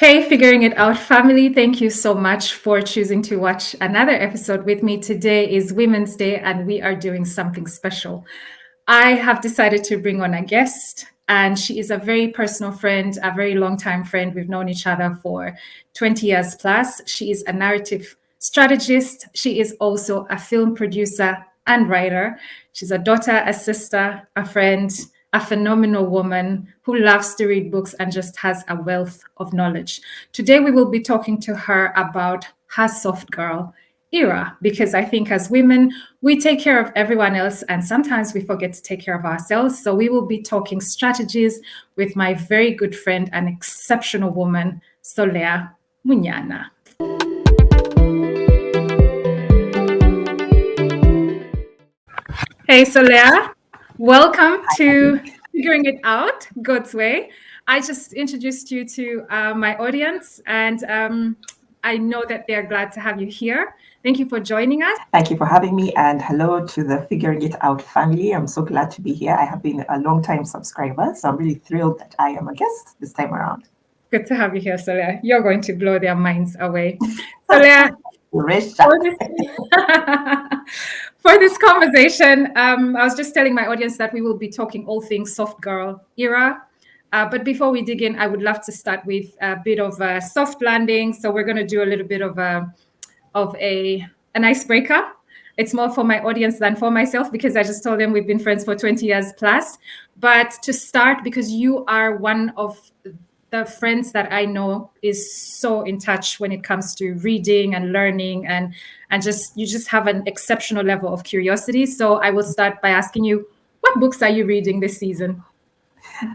Hey, Figuring It Out family, thank you so much for choosing to watch another episode with me. Today is Women's Day, and we are doing something special. I have decided to bring on a guest, and she is a very personal friend, a very long time friend. We've known each other for 20 years plus. She is a narrative strategist. She is also a film producer and writer. She's a daughter, a sister, a friend, a phenomenal woman who loves to read books and just has a wealth of knowledge. Today, we will be talking to her about her soft girl era, because I think as women, we take care of everyone else and sometimes we forget to take care of ourselves. So we will be talking strategies with my very good friend and exceptional woman, Solaire Munyana. Hey, Solaire. Welcome to Figuring It Out God's Way. I just introduced you to my audience, and I know that they're glad to have you here. Thank you for joining us. Thank you for having me, and hello to the Figuring It Out family. I'm so glad to be here. I have been a long-time subscriber, so I'm really thrilled that I am a guest this time around. Good to have you here, Solaire. You're going to blow their minds away. Solaire, for this conversation, I was just telling my audience that we will be talking all things soft girl era. But before we dig in, I would love to start with a bit of a soft landing. So we're going to do a little bit of an icebreaker. It's more for my audience than for myself, because I just told them we've been friends for 20 years plus. But to start, because you are one of the friends that I know is so in touch when it comes to reading and learning, and you just have an exceptional level of curiosity. So I will start by asking you, what books are you reading this season?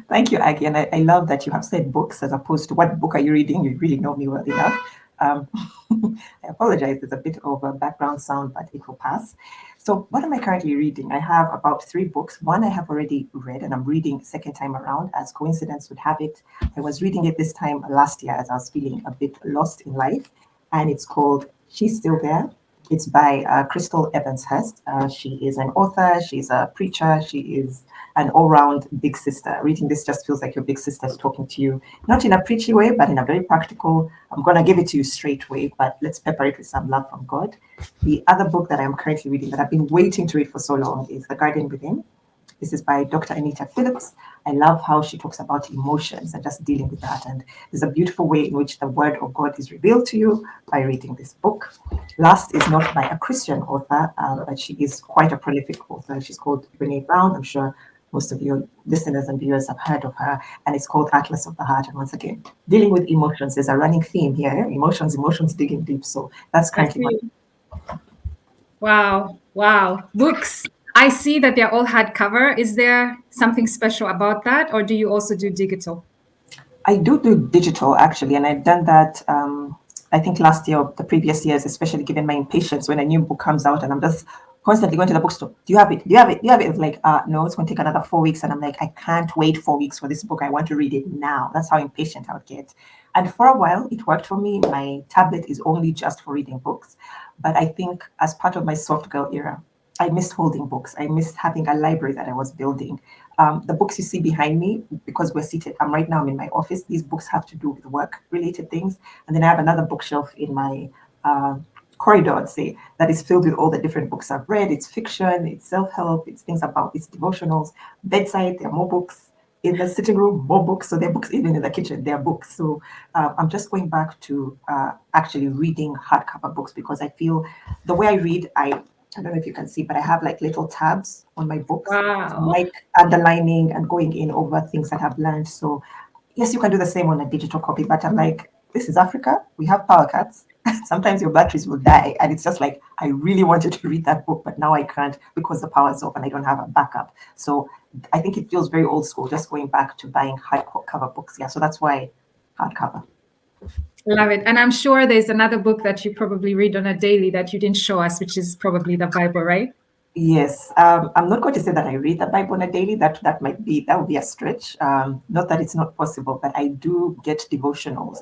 Thank you, Aggie. And I love that you have said books as opposed to what book are you reading. You really know me well enough. I apologize, there's a bit of a background sound, but it will pass. So what am I currently reading? I have about 3 books. One I have already read, and I'm reading second time around, as coincidence would have it. I was reading it this time last year as I was feeling a bit lost in life, and it's called She's Still There. It's by Crystal Evans-Hurst. She is an author, she's a preacher, she is an all-round big sister. Reading this just feels like your big sister's talking to you, not in a preachy way, but in a very practical, I'm going to give it to you straight way, but let's pepper it with some love from God. The other book that I'm currently reading that I've been waiting to read for so long is The Garden Within. This is by Dr. Anita Phillips. I love how she talks about emotions and just dealing with that. And there's a beautiful way in which the word of God is revealed to you by reading this book. Last is not by a Christian author, but she is quite a prolific author. She's called Brene Brown. I'm sure most of your listeners and viewers have heard of her, and it's called Atlas of the Heart. And once again, dealing with emotions is a running theme here. Emotions digging deep. So that's currently Wow. Books. I see that they're all hardcover. Is there something special about that, or do you also do digital? I do digital, actually, and I've done that I think last year or the previous years, especially given my impatience when a new book comes out and I'm just constantly going to the bookstore. Do you have it? It's like, no, it's going to take another 4 weeks. And I'm like, I can't wait 4 weeks for this book. I want to read it now. That's how impatient I would get. And for a while, it worked for me. My tablet is only just for reading books. But I think as part of my soft girl era, I missed holding books. I missed having a library that I was building. The books you see behind me, because we're seated, I'm in my office. These books have to do with work-related things. And then I have another bookshelf in my corridor, I'd say, that is filled with all the different books I've read. It's fiction, it's self-help, it's things about, it's devotionals. Bedside, there are more books. In the sitting room, more books. So there are books even in the kitchen, there are books. So I'm just going back to actually reading hardcover books, because I feel the way I read, I don't know if you can see, but I have like little tabs on my books. Wow. So like underlining and going in over things that I've learned. So yes, you can do the same on a digital copy, but I'm like, this is Africa. We have power cuts. Sometimes your batteries will die. And it's just like, I really wanted to read that book, but now I can't because the power is off and I don't have a backup. So I think it feels very old school, just going back to buying hardcover books. Yeah, so that's why hardcover. Love it. And I'm sure there's another book that you probably read on a daily that you didn't show us, which is probably the Bible, right? Yes. I'm not going to say that I read the Bible on a daily. That would be a stretch. Not that it's not possible, but I do get devotionals.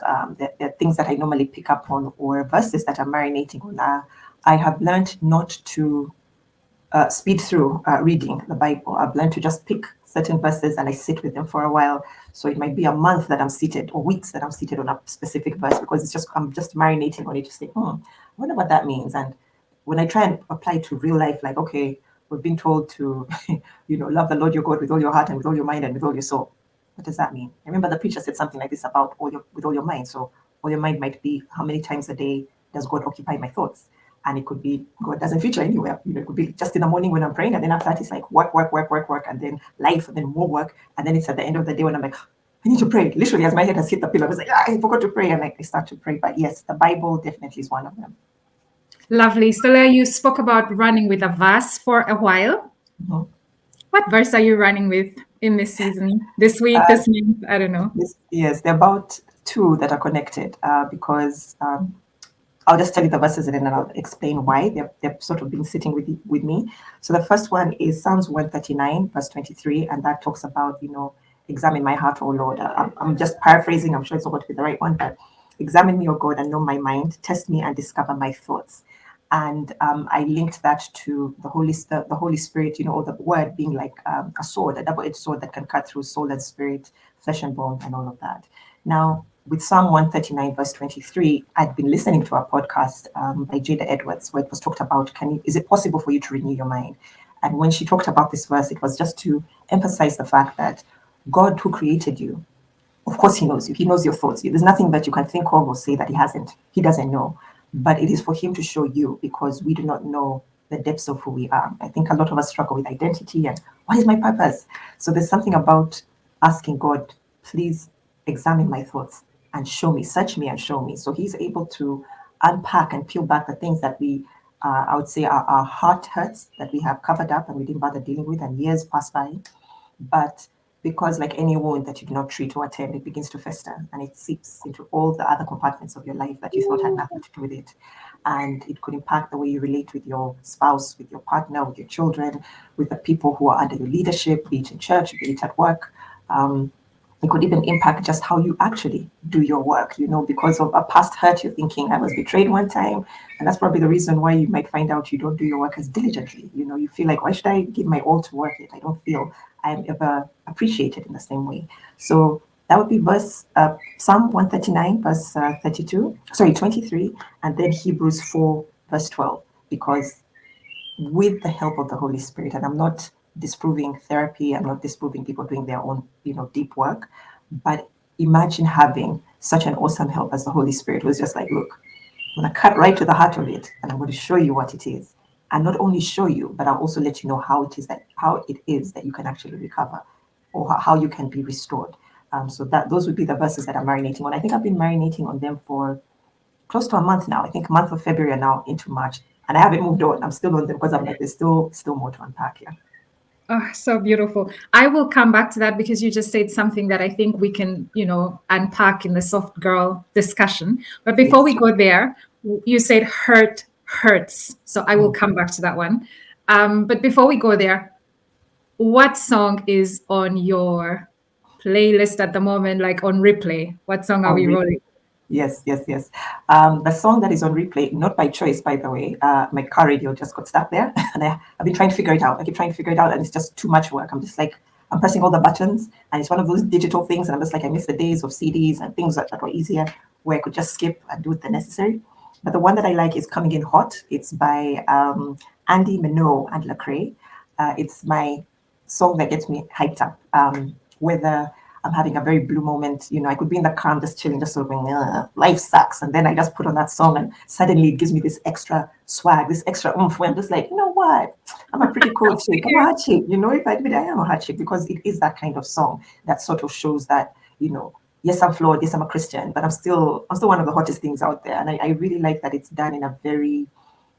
They're things that I normally pick up on, or verses that I'm marinating on. I have learned not to speed through reading the Bible. I've learned to just pick certain verses and I sit with them for a while. So it might be a month that I'm seated or weeks that I'm seated on a specific verse because I'm just marinating on it to say, I wonder what that means. And when I try and apply it to real life, like, okay, we've been told to, love the Lord your God with all your heart and with all your mind and with all your soul. What does that mean? I remember the preacher said something like this about with all your mind. So all your mind might be how many times a day does God occupy my thoughts? And it could be God doesn't feature anywhere. It could be just in the morning when I'm praying, and then after that it's like work, work, work, work, work, and then life, and then more work, and then it's at the end of the day when I'm like, I need to pray. Literally, as my head has hit the pillow, I was like, I forgot to pray, and I start to pray. But yes, the Bible definitely is one of them. Lovely. Solaire, you spoke about running with a verse for a while. Mm-hmm. What verse are you running with in this season, this week, this month? I don't know. Yes, there are about two that are connected because I'll just tell you the verses and then I'll explain why they've sort of been sitting with me. So the first one is Psalms 139, verse 23, and that talks about, examine my heart, O Lord. I'm just paraphrasing. I'm sure it's not going to be the right one, but examine me, O God, and know my mind. Test me and discover my thoughts. And I linked that to the Holy Spirit, or the word being like a sword, a double-edged sword that can cut through soul and spirit, flesh and bone, and all of that. Now, with Psalm 139, verse 23, I'd been listening to a podcast by Jada Edwards where it was talked about, is it possible for you to renew your mind? And when she talked about this verse, it was just to emphasize the fact that God who created you, of course, he knows you. He knows your thoughts. There's nothing that you can think of or say that he doesn't know. But it is for him to show you because we do not know the depths of who we are. I think a lot of us struggle with identity and what is my purpose? So there's something about asking God, please examine my thoughts and show me, search me and show me. So he's able to unpack and peel back the things that I would say, our heart hurts that we have covered up and we didn't bother dealing with, and years pass by. But because like any wound that you do not treat or attend, it begins to fester and it seeps into all the other compartments of your life that you thought had nothing to do with it. And it could impact the way you relate with your spouse, with your partner, with your children, with the people who are under your leadership, be it in church, be it at work. It could even impact just how you actually do your work, because of a past hurt. You're thinking, I was betrayed one time. And that's probably the reason why you might find out you don't do your work as diligently. You feel like, why should I give my all to work it? I don't feel I'm ever appreciated in the same way. So that would be Psalm 139, verse 23, and then Hebrews 4, verse 12, because with the help of the Holy Spirit, and I'm not disproving therapy, I'm not disproving people doing their own, deep work, but imagine having such an awesome help as the Holy Spirit who's just like, look, I'm going to cut right to the heart of it, and I'm going to show you what it is. And not only show you, but I'll also let you know how it is that you can actually recover, or how you can be restored. So those would be the verses that I'm marinating on. I think I've been marinating on them for close to a month now. I think month of February and now into March, and I haven't moved on. I'm still on them because I'm like, there's still more to unpack here. Oh, so beautiful. I will come back to that because you just said something that I think we can, unpack in the soft girl discussion. But before we go there, you said hurt hurts. So I will come back to that one. But before we go there, what song is on your playlist at the moment, like on replay? What song are we rolling? Yes. The song that is on replay, not by choice, by the way. My car radio just got stuck there, and I've been trying to figure it out. I keep trying to figure it out, and it's just too much work. I'm just like, I'm pressing all the buttons, and it's one of those digital things, and I'm just like, I miss the days of CDs and things that were easier, where I could just skip and do the necessary. But the one that I like is Coming In Hot. It's by Andy Minogue and Lecrae. It's my song that gets me hyped up. Whether I'm having a very blue moment, I could be in the car, I'm just chilling, just sort of going, life sucks. And then I just put on that song and suddenly it gives me this extra swag, this extra oomph, where I'm just like, you know what? I'm a pretty cool chick. I'm a hot chick. If I admit I am a hot chick, because it is that kind of song that sort of shows that, yes, I'm flawed, yes, I'm a Christian, but I'm still one of the hottest things out there. And I really like that it's done in a very,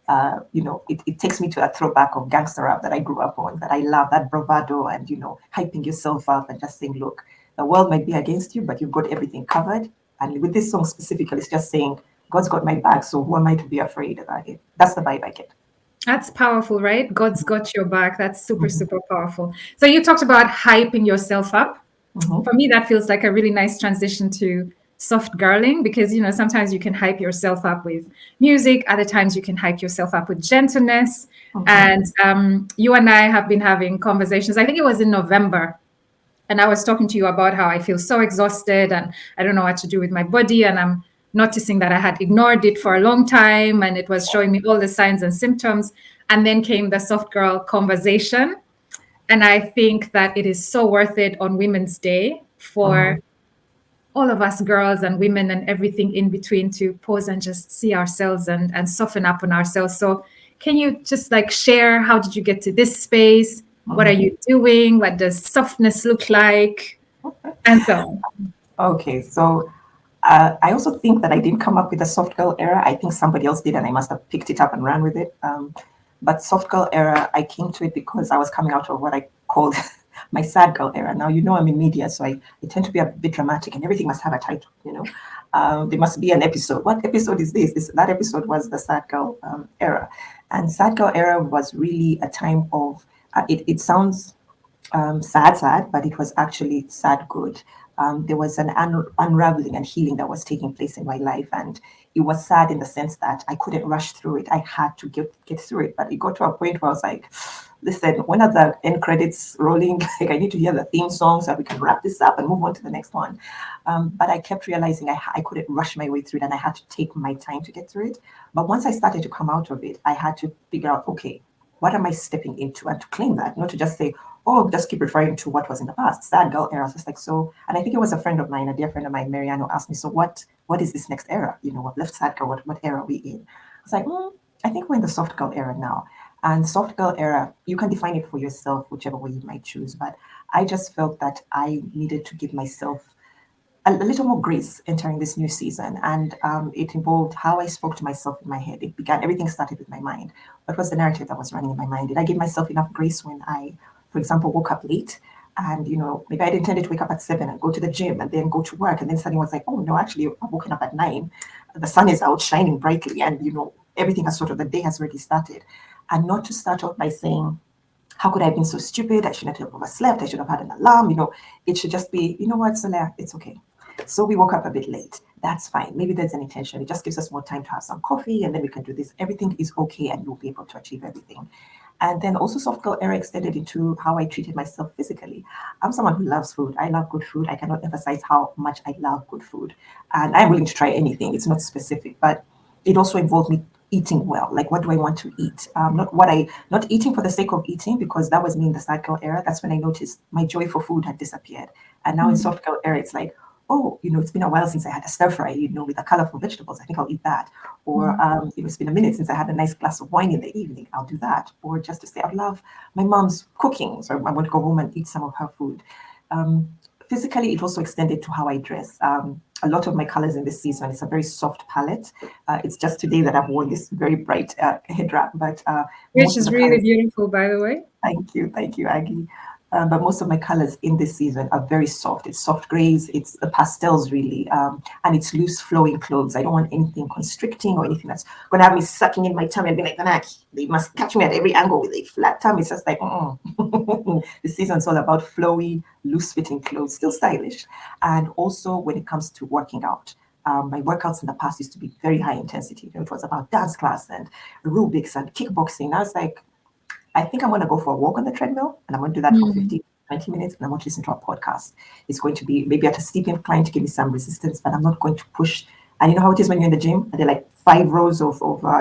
it takes me to a throwback of gangster rap that I grew up on, that I love, that bravado and, hyping yourself up and just saying, look, the world might be against you, but you've got everything covered. And with this song specifically, it's just saying, God's got my back, so who am I to be afraid about it? That's the vibe I get. That's powerful, right? God's got your back. That's super, super powerful. So you talked about hyping yourself up. For me, that feels like a really nice transition to soft girling, because sometimes you can hype yourself up with music, other times you can hype yourself up with gentleness. And you and I have been having conversations, I think it was in November, And I was talking to you about how I feel so exhausted and I don't know what to do with my body. And I'm noticing that I had ignored it for a long time and it was showing me all the signs and symptoms. And then came the soft girl conversation. And I think that it is so worth it on Women's Day for all of us girls and women and everything in between to pause and just see ourselves and soften up on ourselves. So can you just like share, how did you get to this space? What are you doing? What does softness look like? And so on. Okay, so I also think that I didn't come up with the soft girl era. I think somebody else did, and I must have picked it up and ran with it. But soft girl era, I came to it because I was coming out of what I called my sad girl era. Now, you know, I'm in media, so I tend to be a bit dramatic, and everything must have a title, you know. There must be an episode. What episode is this? That episode was the sad girl era. And sad girl era was really a time of, it sounds sad, but it was actually sad good. There was an unraveling and healing that was taking place in my life, and it was sad in the sense that I couldn't rush through it. I had to get through it, but it got to a point where I was like, "Listen, when are the end credits rolling? Like, I need to hear the theme song so that we can wrap this up and move on to the next one." But I kept realizing I couldn't rush my way through it, and I had to take my time to get through it. But once I started to come out of it, I had to figure out, okay, what am I stepping into, and to claim that, not to just say, oh, just keep referring to what was in the past. Sad girl era. Just like, so, and I think it was a friend of mine, a dear friend of mine, Mariano, asked me, so what is this next era? You know, what left sad girl, what era are we in? I was like, I think we're in the soft girl era now. And soft girl era, you can define it for yourself, whichever way you might choose. But I just felt that I needed to give myself a little more grace entering this new season. And it involved how I spoke to myself in my head. Everything started with my mind. What was the narrative that was running in my mind? Did I give myself enough grace when I, for example, woke up late? And, you know, maybe I'd intended to wake up at 7 and go to the gym and then go to work. And then suddenly was like, oh, no, actually, I've woken up at 9. The sun is out shining brightly. And, you know, everything has sort of, the day has already started. And not to start off by saying, how could I have been so stupid? I shouldn't have overslept. I should have had an alarm. You know, it should just be, you know what, Solaire, it's okay. So we woke up a bit late. That's fine. Maybe there's an intention. It just gives us more time to have some coffee and then we can do this. Everything is okay and you'll be able to achieve everything. And then also soft girl era extended into how I treated myself physically. I'm someone who loves food. I love good food. I cannot emphasize how much I love good food. And I'm willing to try anything. It's not specific, but it also involved me eating well. Like, what do I want to eat? Not eating for the sake of eating, because that was me in the sad girl era. That's when I noticed my joy for food had disappeared. And now in soft girl era, it's like, oh, you know, it's been a while since I had a stir fry, you know, with the colorful vegetables. I think I'll eat that. Or, you know, it's been a minute since I had a nice glass of wine in the evening. I'll do that. Or just to say, I love my mom's cooking. So I want to go home and eat some of her food. Physically, it also extended to how I dress. A lot of my colors in this season, it's a very soft palette. It's just today that I've worn this very bright head wrap, but which is really beautiful, by the way. Thank you, Aggie. But most of my colors in this season are very soft. It's soft grays, it's the pastels really, and it's loose flowing clothes. I don't want anything constricting or anything that's going to have me sucking in my tummy and be like, they must catch me at every angle with a flat tummy. It's just like, the season's all about flowy, loose fitting clothes, still stylish. And also when it comes to working out, my workouts in the past used to be very high intensity. You know, it was about dance class and aerobics and kickboxing. I was like, I think I'm going to go for a walk on the treadmill and I'm going to do that for 15, 20 minutes and I'm going to listen to a podcast. It's going to be maybe at a steep incline to give me some resistance, but I'm not going to push. And you know how it is when you're in the gym and there are like 5 rows of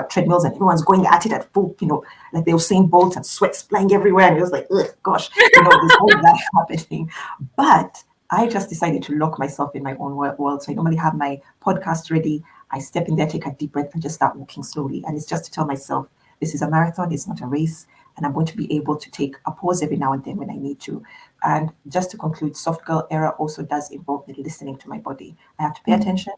treadmills and everyone's going at it at full, you know, like they were saying bolts and sweat's flying everywhere. And it was like, ugh, gosh, you know, there's all that happening. But I just decided to lock myself in my own world. So I normally have my podcast ready. I step in there, take a deep breath and just start walking slowly. And it's just to tell myself, this is a marathon, it's not a race. And I'm going to be able to take a pause every now and then when I need to. And just to conclude, soft girl era also does involve me listening to my body. I have to pay attention.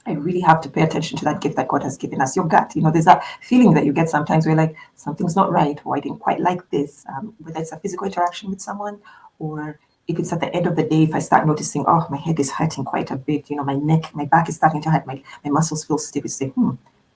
I really have to pay attention to that gift that God has given us. Your gut, you know, there's that feeling that you get sometimes where like something's not right, or I didn't quite like this, whether it's a physical interaction with someone, or if it's at the end of the day, if I start noticing, oh, my head is hurting quite a bit, you know, my neck, my back is starting to hurt, my muscles feel stiff. You say,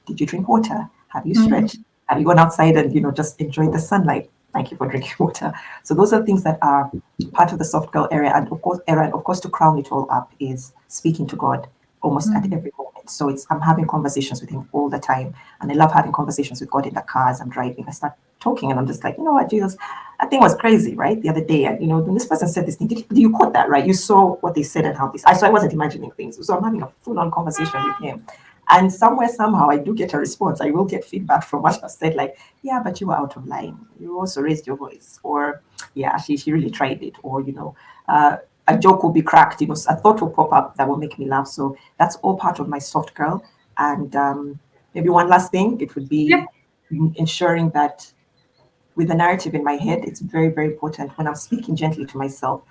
did you drink water? Have you stretched? Have you gone outside and, you know, just enjoyed the sunlight? Thank you for drinking water. So those are things that are part of the soft girl era. And of course, to crown it all up is speaking to God almost at every moment. So I'm having conversations with him all the time. And I love having conversations with God in the car as I'm driving. I start talking and I'm just like, you know what, Jesus, that thing was crazy, right? The other day, and when this person said this thing, did you quote that, right? You saw what they said and how this. So I wasn't imagining things. So I'm having a full-on conversation with him. And somewhere, somehow, I do get a response. I will get feedback from what I've said, like, yeah, but you were out of line. You also raised your voice. Or, yeah, she really tried it. Or, a joke will be cracked. A thought will pop up that will make me laugh. So that's all part of my soft girl. And maybe one last thing, it would be ensuring that with the narrative in my head, it's very, very important when I'm speaking gently to myself.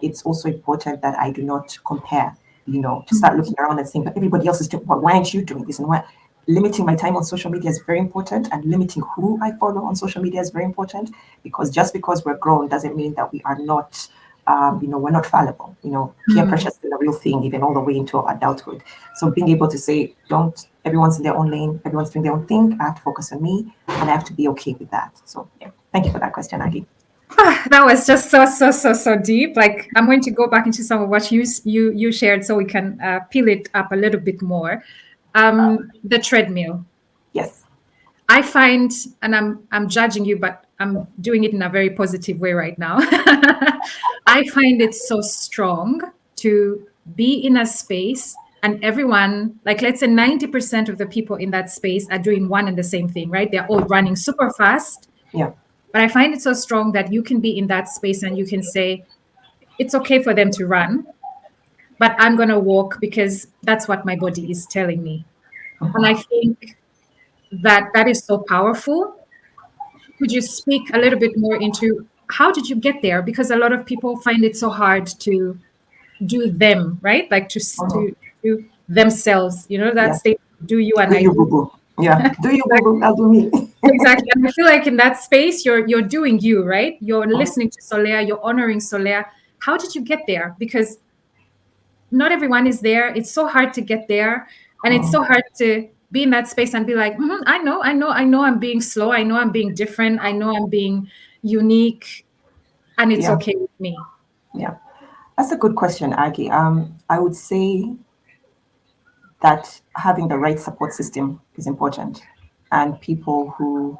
It's also important that I do not compare, to start looking around and saying, but everybody else is doing, why aren't you doing this? And why? Limiting my time on social media is very important, and limiting who I follow on social media is very important, because just because we're grown doesn't mean that we are not, we're not fallible. Peer pressure is still a real thing, even all the way into adulthood. So being able to say, everyone's in their own lane, everyone's doing their own thing, I have to focus on me, and I have to be okay with that. So yeah, thank you for that question, Aggie. That was just so deep. Like, I'm going to go back into some of what you shared so we can peel it up a little bit more. The treadmill. Yes. I find, and I'm judging you, but I'm doing it in a very positive way right now. I find it so strong to be in a space and everyone, like, let's say 90% of the people in that space are doing one and the same thing, right? They're all running super fast. Yeah. But I find it so strong that you can be in that space and you can say, it's okay for them to run, but I'm going to walk because that's what my body is telling me. And I think that is so powerful. Could you speak a little bit more into how did you get there? Because a lot of people find it so hard to do them, right? Like to do themselves, that Yeah. state, do you and Do I you, do. boo boo? Yeah. Do you, boo boo? I'll do me. Exactly. And I feel like in that space, you're doing you, right? You're listening to Solaire, you're honoring Solaire. How did you get there? Because not everyone is there. It's so hard to get there. And it's so hard to be in that space and be like, I know I'm being slow. I know I'm being different. I know I'm being unique. And it's Yeah. okay with me. Yeah. That's a good question, Aggie. I would say that having the right support system is important, and people who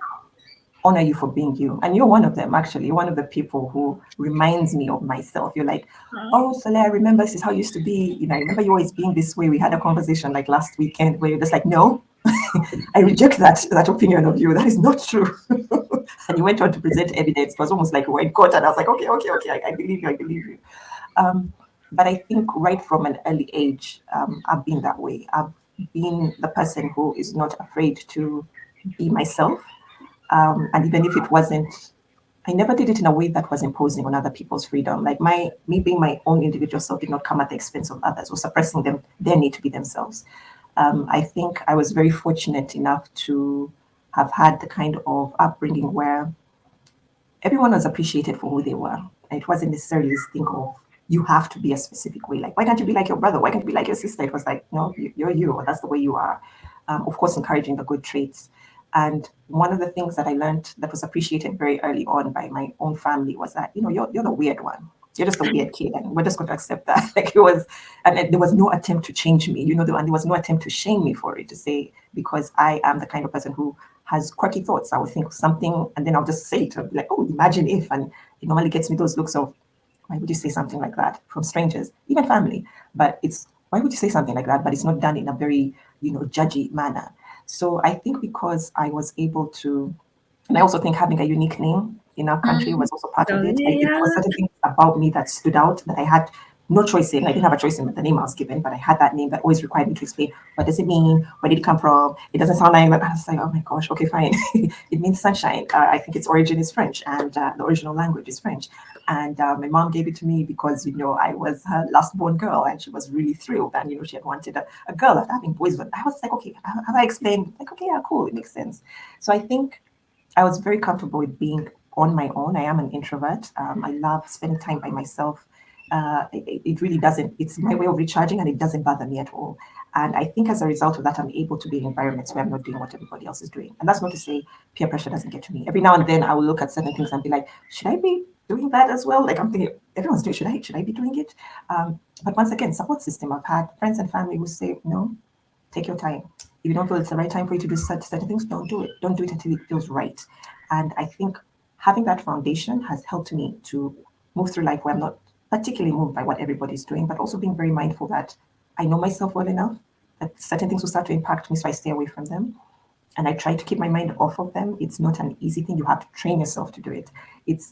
honor you for being you. And you're one of them, actually. You're one of the people who reminds me of myself. You're like, oh, Solaire, I remember this is how you used to be. I remember you always being this way. We had a conversation like last weekend where you're just like, no, I reject that opinion of you. That is not true. And you went on to present evidence. It was almost like we were in court. And I was like, okay, I believe you. I believe you. But I think right from an early age, I've been that way. I've been the person who is not afraid to be myself. And even if it wasn't, I never did it in a way that was imposing on other people's freedom. Like me being my own individual self did not come at the expense of others or suppressing their need to be themselves. I think I was very fortunate enough to have had the kind of upbringing where everyone was appreciated for who they were. And it wasn't necessarily this thing of you have to be a specific way. Like, why can't you be like your brother? Why can't you be like your sister? It was like, no, you're you, or that's the way you are. Of course, encouraging the good traits. And one of the things that I learned that was appreciated very early on by my own family was that, you're the weird one. You're just a weird kid, and we're just going to accept that. Like, it was, and there was no attempt to change me, and there was no attempt to shame me for it, to say, because I am the kind of person who has quirky thoughts. I would think something, and then I'll just say it. I'll be like, oh, imagine if, and it normally gets me those looks of, why would you say something like that, from strangers, even family? But it's, why would you say something like that? But it's not done in a very, judgy manner. So I think because I was able to, and I also think having a unique name in our country was also part of it. I think there were certain things about me that stood out that I had no choice in. I didn't have a choice in the name I was given, but I had that name that always required me to explain, what does it mean? Where did it come from? It doesn't sound like that. I was like, oh my gosh, okay, fine. It means sunshine. I think its origin is French, and the original language is French. And my mom gave it to me because, I was her last born girl, and she was really thrilled. And, she had wanted a girl after having boys. But I was like, okay, have I explained? Like, okay, yeah, cool, it makes sense. So I think I was very comfortable with being on my own. I am an introvert. I love spending time by myself. It really doesn't, it's my way of recharging, and it doesn't bother me at all. And I think as a result of that, I'm able to be in environments where I'm not doing what everybody else is doing. And that's not to say peer pressure doesn't get to me. Every now and then I will look at certain things and be like, should I be doing that as well. Like I'm thinking, everyone's doing. Should I be doing it? But once again, support system. I've had friends and family who say, no, take your time. If you don't feel it's the right time for you to do certain things, don't do it. Don't do it until it feels right. And I think having that foundation has helped me to move through life where I'm not particularly moved by what everybody's doing, but also being very mindful that I know myself well enough that certain things will start to impact me, so I stay away from them. And I try to keep my mind off of them. It's not an easy thing. You have to train yourself to do it.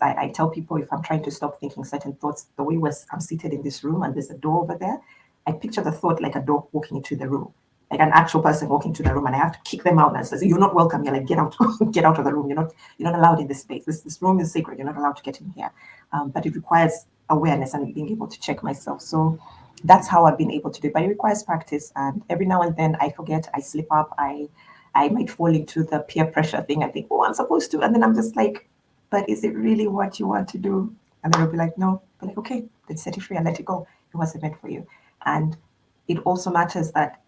I tell people, if I'm trying to stop thinking certain thoughts, the way I'm seated in this room and there's a door over there, I picture the thought like a dog walking into the room, like an actual person walking into the room, and I have to kick them out and say, "You're not welcome." You're like, "Get out, get out of the room. You're not allowed in this space. This room is sacred. You're not allowed to get in here." But it requires awareness and being able to check myself. So that's how I've been able to do it. But it requires practice, and every now and then I forget, I slip up, I might fall into the peer pressure thing. I think, oh, I'm supposed to, and then I'm just like, but is it really what you want to do? And then I'll be like, no. Be like, okay, then set it free and let it go. It wasn't meant for you. And it also matters that,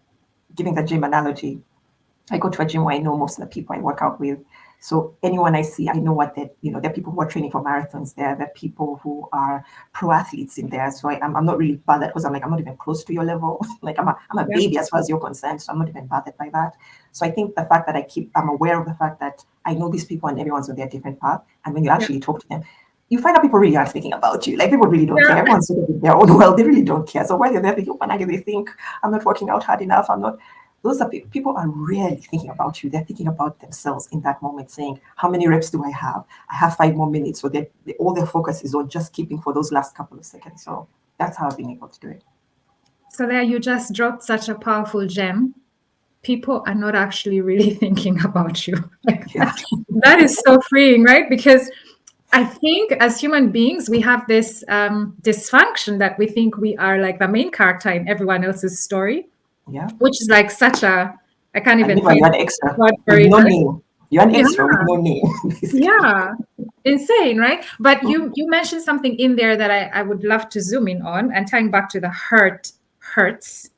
giving the gym analogy, I go to a gym where I know most of the people I work out with. So anyone I see, I know what there are people who are training for marathons there. There are people who are pro athletes in there. So I'm not really bothered because I'm like, I'm not even close to your level. Like I'm a baby as far as you're concerned. So I'm not even bothered by that. So I think the fact that I'm aware of the fact that I know these people and everyone's on their different path. And when you actually talk to them, you find out people really aren't thinking about you. Like people really don't care. Everyone's sort of in their own world. They really don't care. So while you're there thinking, oh, they think I'm not working out hard enough. I'm not. Those are people are rarely thinking about you. They're thinking about themselves in that moment, saying, how many reps do I have? I have 5 more minutes. So all their focus is on just keeping for those last couple of seconds. So that's how I've been able to do it. So there you just dropped such a powerful gem. People are not actually really thinking about you. That is so freeing, right? Because I think as human beings, we have this dysfunction that we think we are like the main character in everyone else's story. Yeah. Which is like I can't even find you're an extra with no name. You're an extra with no name. Yeah. Insane, right? But you mentioned something in there that I would love to zoom in on, and tying back to the hurts.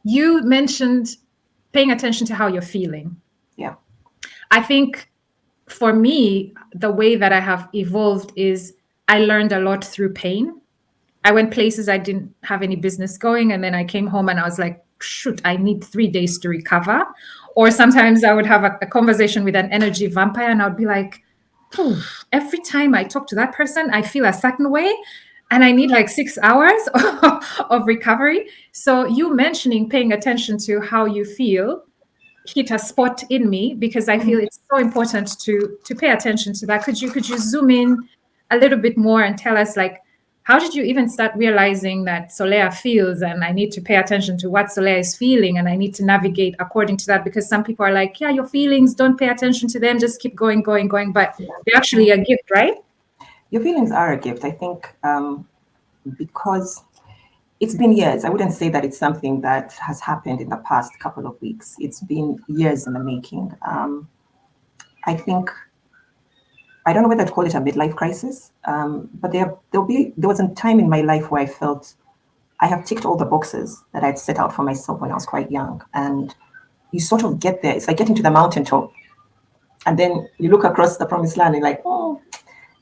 You mentioned paying attention to how you're feeling. Yeah. I think for me, the way that I have evolved is I learned a lot through pain. I went places I didn't have any business going, and then I came home and I was like, shoot, I need 3 days to recover. Or sometimes I would have a conversation with an energy vampire and I would be like, every time I talk to that person, I feel a certain way and I need like 6 hours of recovery. So you mentioning paying attention to how you feel hit a spot in me, because I feel it's so important to pay attention to that. Could you zoom in a little bit more and tell us, like, how did you even start realizing that Solaire feels, and I need to pay attention to what Solaire is feeling, and I need to navigate according to that? Because some people are like, yeah, your feelings, don't pay attention to them, just keep going, but they're actually a gift, right? Your feelings are a gift. I think because it's been years. I wouldn't say that it's something that has happened in the past couple of weeks. It's been years in the making. I think, I don't know whether to call it a midlife crisis, but there was a time in my life where I felt I have ticked all the boxes that I'd set out for myself when I was quite young. And you sort of get there. It's like getting to the mountaintop. And then you look across the promised land and you're like, oh,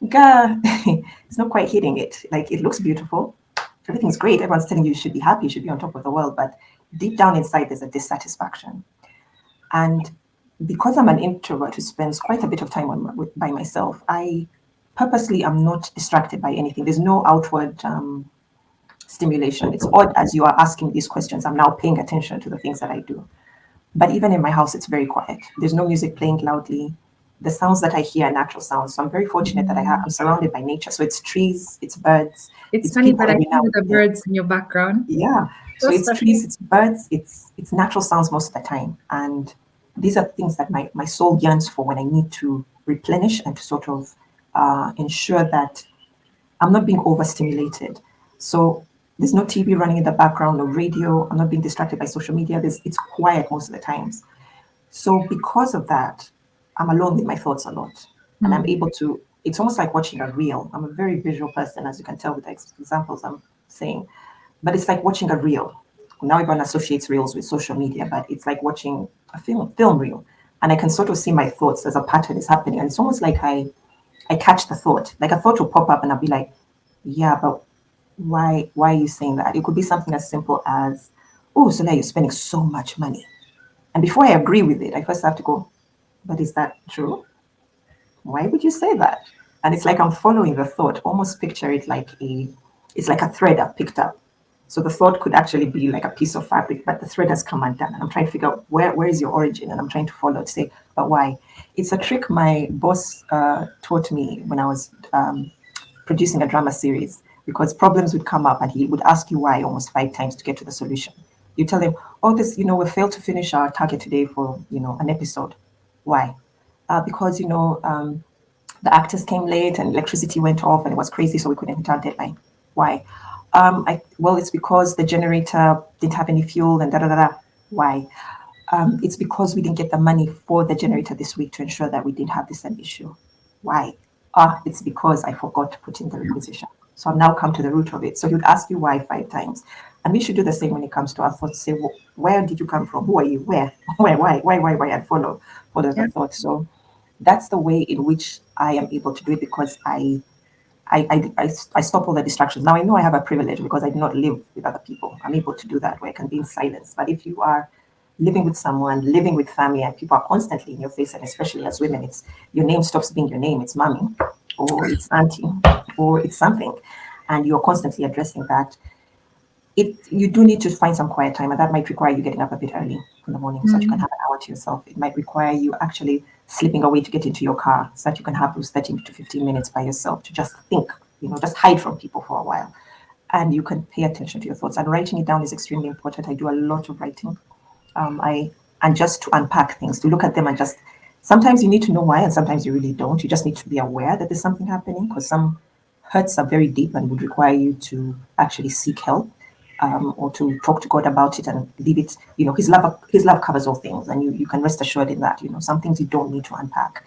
God, it's not quite hitting it. Like, it looks beautiful. Everything's great. Everyone's telling you should be happy, you should be on top of the world. But deep down inside, there's a dissatisfaction. And because I'm an introvert who spends quite a bit of time by myself, I purposely am not distracted by anything. There's no outward stimulation. It's odd, as you are asking these questions, I'm now paying attention to the things that I do. But even in my house, it's very quiet. There's no music playing loudly. The sounds that I hear are natural sounds. So I'm very fortunate that I'm surrounded by nature. So it's trees, it's birds. It's funny that I hear the birds in your background. Yeah. So it's trees, it's birds, it's natural sounds most of the time. And these are things that my soul yearns for when I need to replenish and to sort of ensure that I'm not being overstimulated. So there's no TV running in the background, no radio. I'm not being distracted by social media. It's quiet most of the times. So because of that, I'm alone with my thoughts a lot. And I'm able to, it's almost like watching a reel. I'm a very visual person, as you can tell with the examples I'm saying. But it's like watching a reel. Now everyone associates reels with social media, but it's like watching a film reel. And I can sort of see my thoughts as a pattern is happening. And it's almost like I I catch the thought. Like a thought will pop up and I'll be like, yeah, but why are you saying that? It could be something as simple as, oh, so now you're spending so much money. And before I agree with it, I first have to go, but is that true? Why would you say that? And it's like I'm following the thought. Almost picture it like it's like a thread I've picked up. So the thought could actually be like a piece of fabric, but the thread has come undone. And I'm trying to figure out where is your origin, and I'm trying to follow to say, but why? It's a trick my boss taught me when I was producing a drama series, because problems would come up and he would ask you why almost 5 times to get to the solution. You tell him, oh, this, we failed to finish our target today for, an episode. Why? Because, the actors came late and electricity went off and it was crazy, so we couldn't hit our deadline. Why? Well, it's because the generator didn't have any fuel and da da da da. Why? It's because we didn't get the money for the generator this week to ensure that we didn't have this an issue. Why? It's because I forgot to put in the requisition. So I've now come to the root of it. So he would ask you why 5 times. And we should do the same when it comes to our thoughts. Say, well, where did you come from? Who are you? Where? Why? And follow the thought. So that's the way in which I am able to do it, because I stop all the distractions. Now I know I have a privilege because I do not live with other people. I'm able to do that where I can be in silence. But if you are living with someone, living with family, and people are constantly in your face, and especially as women, it's your name stops being your name. It's mommy, or it's auntie, or it's something, and you're constantly addressing that. You do need to find some quiet time, and that might require you getting up a bit early in the morning so that you can have an hour to yourself. It might require you actually slipping away to get into your car so that you can have those 30 to 15 minutes by yourself to just think, just hide from people for a while. And you can pay attention to your thoughts. And writing it down is extremely important. I do a lot of writing. And just to unpack things, to look at them and just, sometimes you need to know why, and sometimes you really don't. You just need to be aware that there's something happening, because some hurts are very deep and would require you to actually seek help. Or to talk to God about it and leave it. His love covers all things, and you can rest assured in that. Some things you don't need to unpack.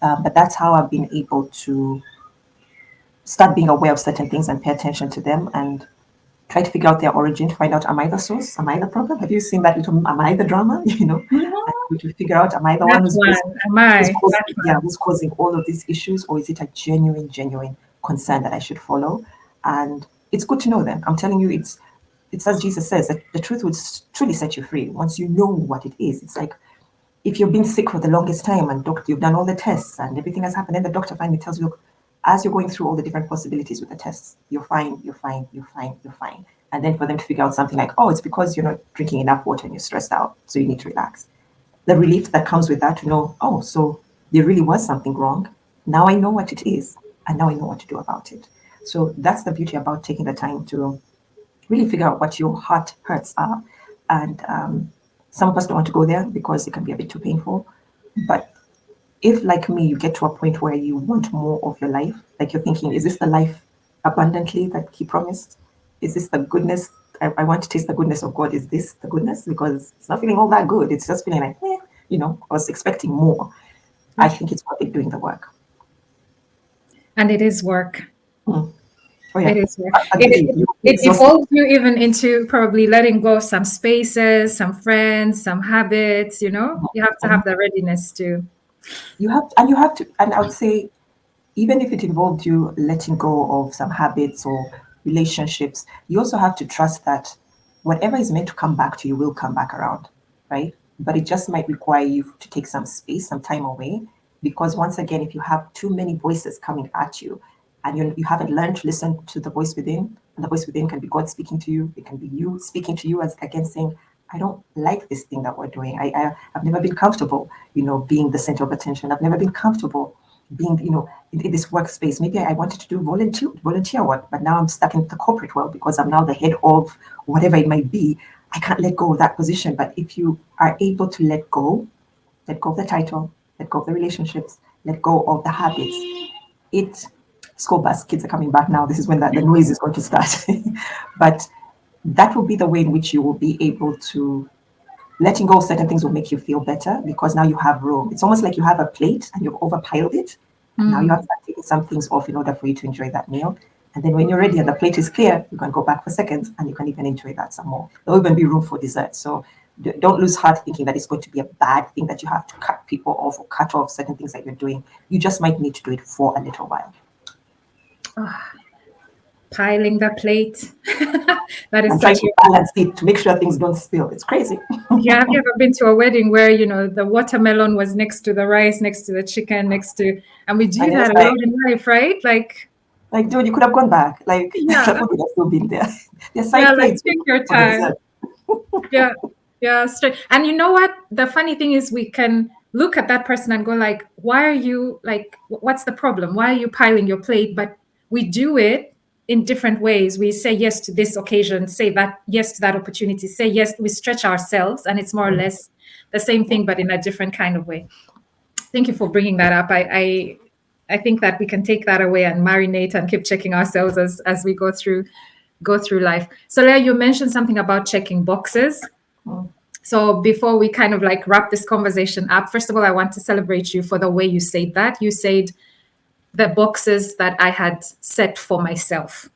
But that's how I've been able to start being aware of certain things and pay attention to them and try to figure out their origin, to find out, am I the source? Am I the problem? Have you seen that little, am I the drama? To figure out, am I the one who's causing all of these issues, or is it a genuine concern that I should follow? And it's good to know them. I'm telling you, it's as Jesus says, that the truth will truly set you free once you know what it is. It's like if you've been sick for the longest time and you've done all the tests and everything has happened, and the doctor finally tells you, look, as you're going through all the different possibilities with the tests, you're fine. And then for them to figure out something like, oh, it's because you're not drinking enough water and you're stressed out, so you need to relax. The relief that comes with that to know, oh, so there really was something wrong. Now I know what it is, and now I know what to do about it. So that's the beauty about taking the time to really figure out what your heart hurts are. And some of us don't want to go there because it can be a bit too painful. But if, like me, you get to a point where you want more of your life, like you're thinking, is this the life abundantly that he promised? Is this the goodness? I want to taste the goodness of God. Is this the goodness? Because it's not feeling all that good. It's just feeling like, I was expecting more. I think it's worth it doing the work. And it is work. Oh, yeah. It is work. It involves you even into probably letting go of some spaces, some friends, some habits. You have to have the readiness to. You have to, and I would say, even if it involved you letting go of some habits or relationships, you also have to trust that whatever is meant to come back to you will come back around, right? But it just might require you to take some space, some time away, because once again, if you have too many voices coming at you, and you haven't learned to listen to the voice within, and the voice within can be God speaking to you, it can be you speaking to you as against saying, I don't like this thing that we're doing. I've never been comfortable, being the center of attention. I've never been comfortable being, in this workspace. Maybe I wanted to do volunteer work, but now I'm stuck in the corporate world because I'm now the head of whatever it might be. I can't let go of that position. But if you are able to let go of the title, let go of the relationships, let go of the habits, school bus, kids are coming back now. This is when the noise is going to start. But that will be the way in which you will be able to, letting go of certain things will make you feel better, because now you have room. It's almost like you have a plate and you've overpiled it. Now you have to take some things off in order for you to enjoy that meal. And then when you're ready and the plate is clear, you can go back for seconds and you can even enjoy that some more. There'll even be room for dessert. So Don't lose heart thinking that it's going to be a bad thing that you have to cut people off or cut off certain things that you're doing. You just might need to do it for a little while. Piling the plate. That is And try such to a balance it to make sure things don't spill. It's crazy. yeah. Have you ever been to a wedding where the watermelon was next to the rice, next to the chicken, and we do And that it's a like, lot in life, right? like, dude, you could have gone back. Like, Yeah, the food would have still been there. Their yeah, side plates take your for the time. dessert. Yeah, yeah, straight. And you know what? The funny thing is, we can look at that person and go like, "Why are you like? What's the problem? Why are you piling your plate?" But we do it in different ways. We say yes to this occasion, say that yes to that opportunity, say yes. We stretch ourselves, and it's more or less the same thing, but in a different kind of way. Thank you for bringing that up. I think that we can take that away and marinate and keep checking ourselves as we go through life. So, Leah, you mentioned something about checking boxes. So before we kind of like wrap this conversation up, first of all, I want to celebrate you for the way you said that. You said the boxes that I had set for myself.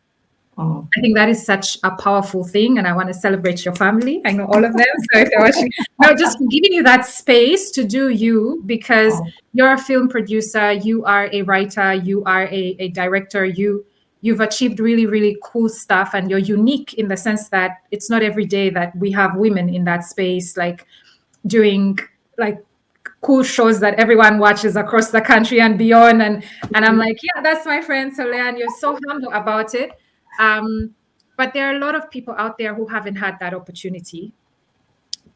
I think that is such a powerful thing, and I want to celebrate your family. I know all of them, so if they're watching, no, just giving you that space to do you, because you're a film producer, you are a writer, you are a director, you've achieved really, really cool stuff, and you're unique in the sense that it's not every day that we have women in that space, like doing like cool shows that everyone watches across the country and beyond. And I'm like, yeah, that's my friend Solaire, and you're so humble about it. But there are a lot of people out there who haven't had that opportunity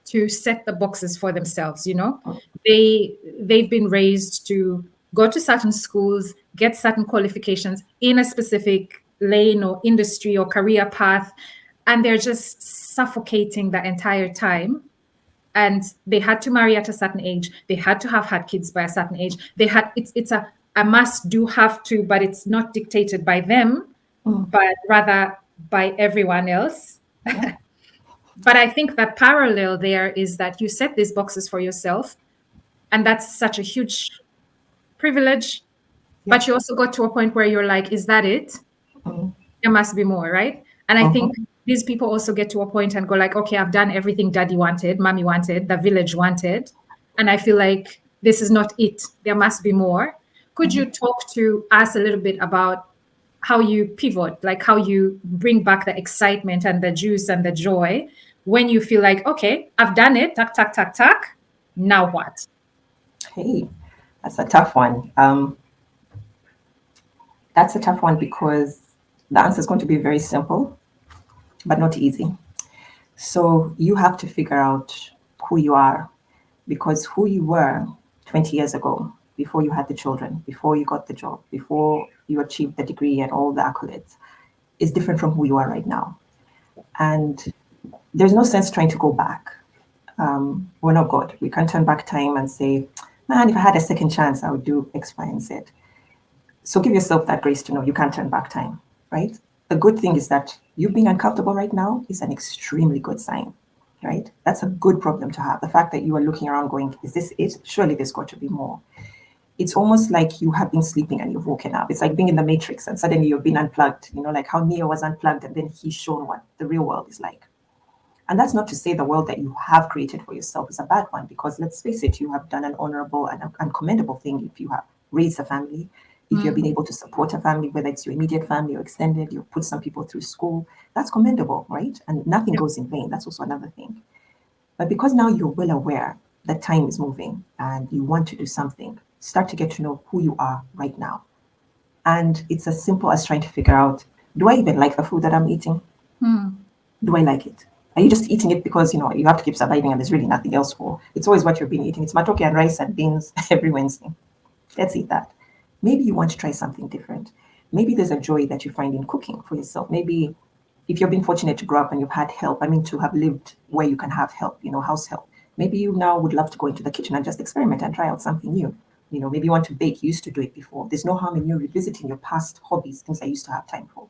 to set the boxes for themselves. They've been raised to go to certain schools, get certain qualifications in a specific lane or industry or career path, and they're just suffocating the entire time. And they had to marry at a certain age, they had to have had kids by a certain age, it's a must do, have to, but it's not dictated by them, but rather by everyone else. But I think the parallel there is that you set these boxes for yourself, and that's such a huge privilege. But you also got to a point where you're like, is that it? There must be more, right? And I think these people also get to a point and go like, okay, I've done everything daddy wanted, mommy wanted, the village wanted, and I feel like this is not it. There must be more. Could you talk to us a little bit about how you pivot, like how you bring back the excitement and the juice and the joy when you feel like, okay, I've done it, tuck, tuck, tuck, tuck. Now what? Hey, that's a tough one. That's a tough one because the answer is going to be very simple, but not easy. So you have to figure out who you are, because who you were 20 years ago, before you had the children, before you got the job, before you achieved the degree and all the accolades, is different from who you are right now. And there's no sense trying to go back. We're not God. We can't turn back time and say, man, if I had a second chance, I would do X, Y, and Z. So give yourself that grace to know you can't turn back time, right? The good thing is that you being uncomfortable right now is an extremely good sign, right? That's a good problem to have. The fact that you are looking around going, is this it? Surely there's got to be more. It's almost like you have been sleeping and you've woken up. It's like being in the Matrix and suddenly you've been unplugged, like how Neo was unplugged and then he's shown what the real world is like. And that's not to say the world that you have created for yourself is a bad one, because let's face it, you have done an honorable and commendable thing if you have raised a family, if you've been able to support a family, whether it's your immediate family or extended, you've put some people through school. That's commendable, right? And nothing goes in vain. That's also another thing. But because now you're well aware that time is moving and you want to do something, start to get to know who you are right now. And it's as simple as trying to figure out, do I even like the food that I'm eating? Do I like it? Are you just eating it because, you have to keep surviving and there's really nothing else for? It's always what you've been eating. It's matoke and rice and beans every Wednesday. Let's eat that. Maybe you want to try something different. Maybe there's a joy that you find in cooking for yourself. Maybe if you've been fortunate to grow up and you've had help, to have lived where you can have help, house help. Maybe you now would love to go into the kitchen and just experiment and try out something new. Maybe you want to bake. You used to do it before. There's no harm in you revisiting your past hobbies, things I used to have time for.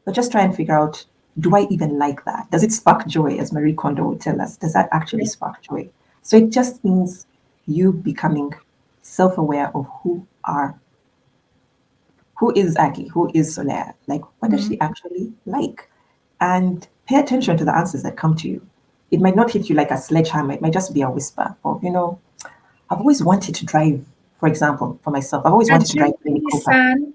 But just try and figure out, do I even like that? Does it spark joy, as Marie Kondo would tell us? Does that actually spark joy? So it just means you becoming self-aware of who is Aggie, who is Solaire, like what does she actually like? And pay attention to the answers that come to you. it might not hit you like a sledgehammer. It might just be a whisper. Or, I've always wanted to drive, for example, for myself, I've always A wanted to drive a Mini Julie Cooper. San.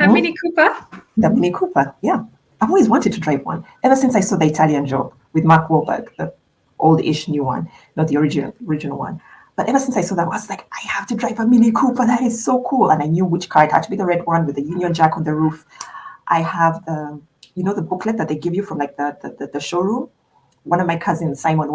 A Hmm? Mini Cooper. The Mini Cooper, yeah. I've always wanted to drive one ever since I saw The Italian Job with Mark Wahlberg, the old-ish new one, not the original one. But ever since I saw that, I was like, I have to drive a Mini Cooper. That is so cool. And I knew which car. It had to be the red one with the Union Jack on the roof. I have the booklet that they give you from like the showroom. One of my cousins, Simon, he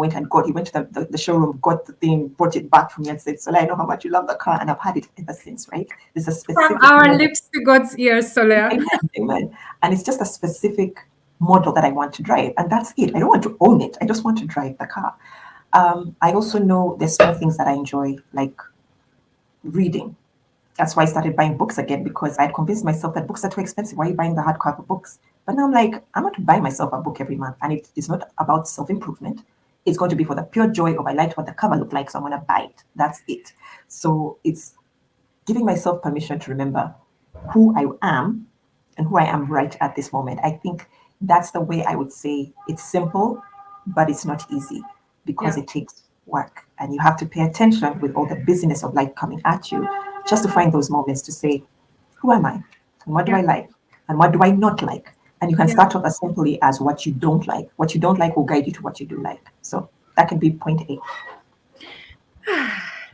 went to the showroom, got the thing, brought it back for me and said, "So I know how much you love the car." And I've had it ever since, right? There's a From specific our model. lips to God's ears, Solaire. Amen, amen. And it's just a specific model that I want to drive. And that's it. I don't want to own it. I just want to drive the car. I also know there's small things that I enjoy, like reading. That's why I started buying books again, because I'd convinced myself that books are too expensive. Why are you buying the hardcover books? But now I'm like, I'm going to buy myself a book every month. And it is not about self-improvement. It's going to be for the pure joy of I liked what the cover looked like, so I'm going to buy it. That's it. So it's giving myself permission to remember who I am and who I am right at this moment. I think that's the way I would say it's simple, but it's not easy because Yeah. it takes work and you have to pay attention with all the busyness of life coming at you just to find those moments to say, who am I? And what do Yeah. I like? And what do I not like? And you can Yeah. start off as simply as what you don't like. What you don't like will guide you to what you do like. So that can be point A.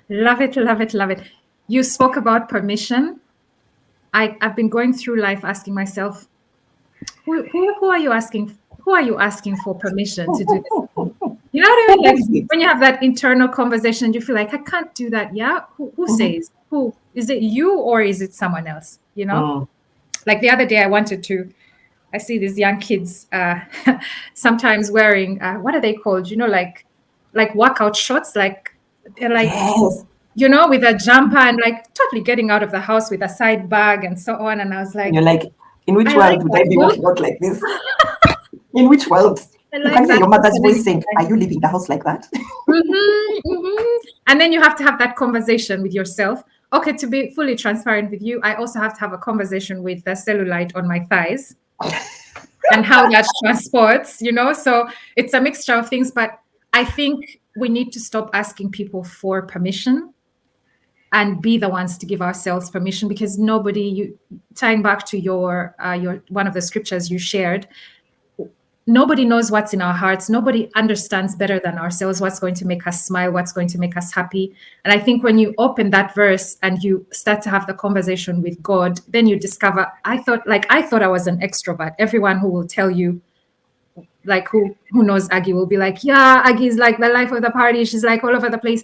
Love it, love it, love it. You spoke about permission. I've been going through life asking myself, who are you asking? Who are you asking for permission to do this thing? You know what I mean? What Like is it? when you have that internal conversation, you feel like I can't do that. Yeah, who says? Who is it? You or is it someone else? You know? Mm. Like the other day, I see these young kids sometimes wearing what are they called? You know, like workout shorts, like they're like Yes. with a jumper and like totally getting out of the house with a side bag and so on. And I was And like, you're like, in which I like world would that I be look. walking out like this? In which world? I You like can hear that your look. mother's And then voice you saying, are you leaving the house like that? And then you have to have that conversation with yourself. Okay, to be fully transparent with you, I also have to have a conversation with the cellulite on my thighs and how that transports, So it's a mixture of things, but I think we need to stop asking people for permission and be the ones to give ourselves permission, because tying back to your one of the scriptures you shared, nobody knows what's in our hearts. Nobody understands better than ourselves what's going to make us smile, what's going to make us happy. And I think when you open that verse and you start to have the conversation with God, then you discover, I thought I was an extrovert. Everyone who will tell you, like who knows Aggie, will be like, yeah, Aggie's like the life of the party. She's like all over the place.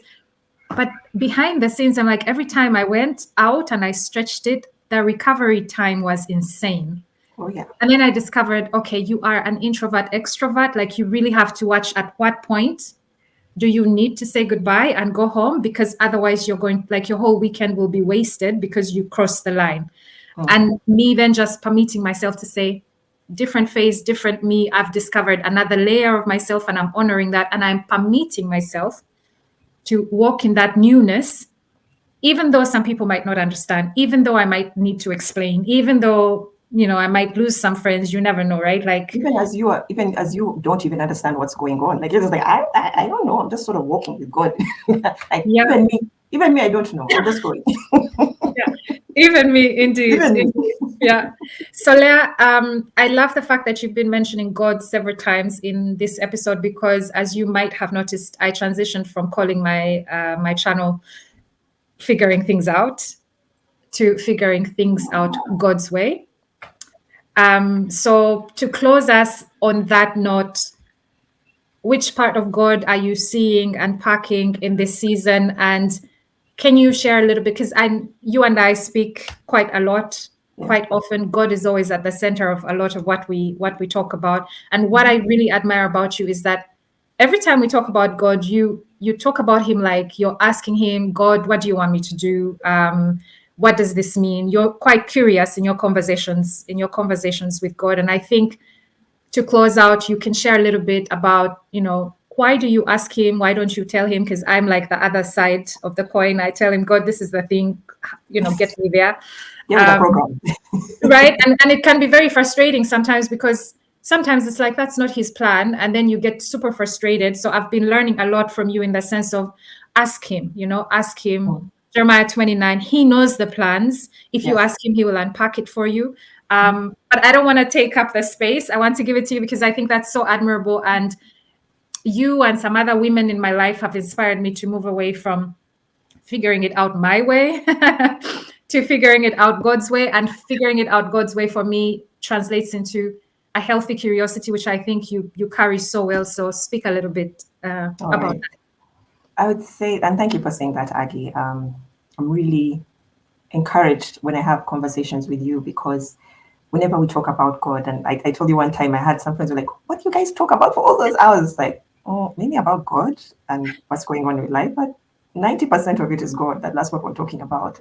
But behind the scenes, I'm like, every time I went out and I stretched it, the recovery time was insane. Oh, yeah. And then I discovered, okay, you are an introvert, extrovert. Like you really have to watch at what point do you need to say goodbye and go home, because otherwise you're going, like your whole weekend will be wasted because you crossed the line. And me then just permitting myself to say, different phase, different me. I've discovered another layer of myself and I'm honoring that. And I'm permitting myself to walk in that newness, even though some people might not understand, even though I might need to explain, even though I might lose some friends. You never know, right? Like even as you don't even understand what's going on, like you're just like, I don't know, I'm just sort of walking with God. Like yeah, even me, I don't know. I'm just going. yeah. Even me, indeed. Even me. Yeah. Solaire, I love the fact that you've been mentioning God several times in this episode, because as you might have noticed, I transitioned from calling my my channel Figuring Things Out to Figuring Things Out God's Way. So to close us on that note, which part of God are you seeing and packing in this season? And can you share a little bit? Because you and I speak quite a lot, quite often. God is always at the center of a lot of what we talk about. And what I really admire about you is that every time we talk about God, you talk about him like you're asking him, God, what do you want me to do? What does this mean? You're quite curious in your conversations with God. And I think to close out, you can share a little bit about, why do you ask him? Why don't you tell him? Because I'm like the other side of the coin. I tell him, God, this is the thing, get me there. Yeah, with a program. Right. And it can be very frustrating sometimes, because sometimes it's like that's not his plan, and then you get super frustrated. So I've been learning a lot from you in the sense of ask him, ask him. Mm. Jeremiah 29, he knows the plans. If you Yes. ask him, he will unpack it for you. Mhm. But I don't want to take up the space. I want to give it to you because I think that's so admirable. And you and some other women in my life have inspired me to move away from figuring it out my way to figuring it out God's way. And figuring it out God's way for me translates into a healthy curiosity, which I think you carry so well. So speak a little bit All about right. I would say, and thank you for saying that, Aggie. I'm really encouraged when I have conversations with you because whenever we talk about God, and I told you one time I had some friends who were like, what do you guys talk about for all those hours? Like, oh, maybe about God and what's going on in life, but 90% of it is God. That's what we're talking about.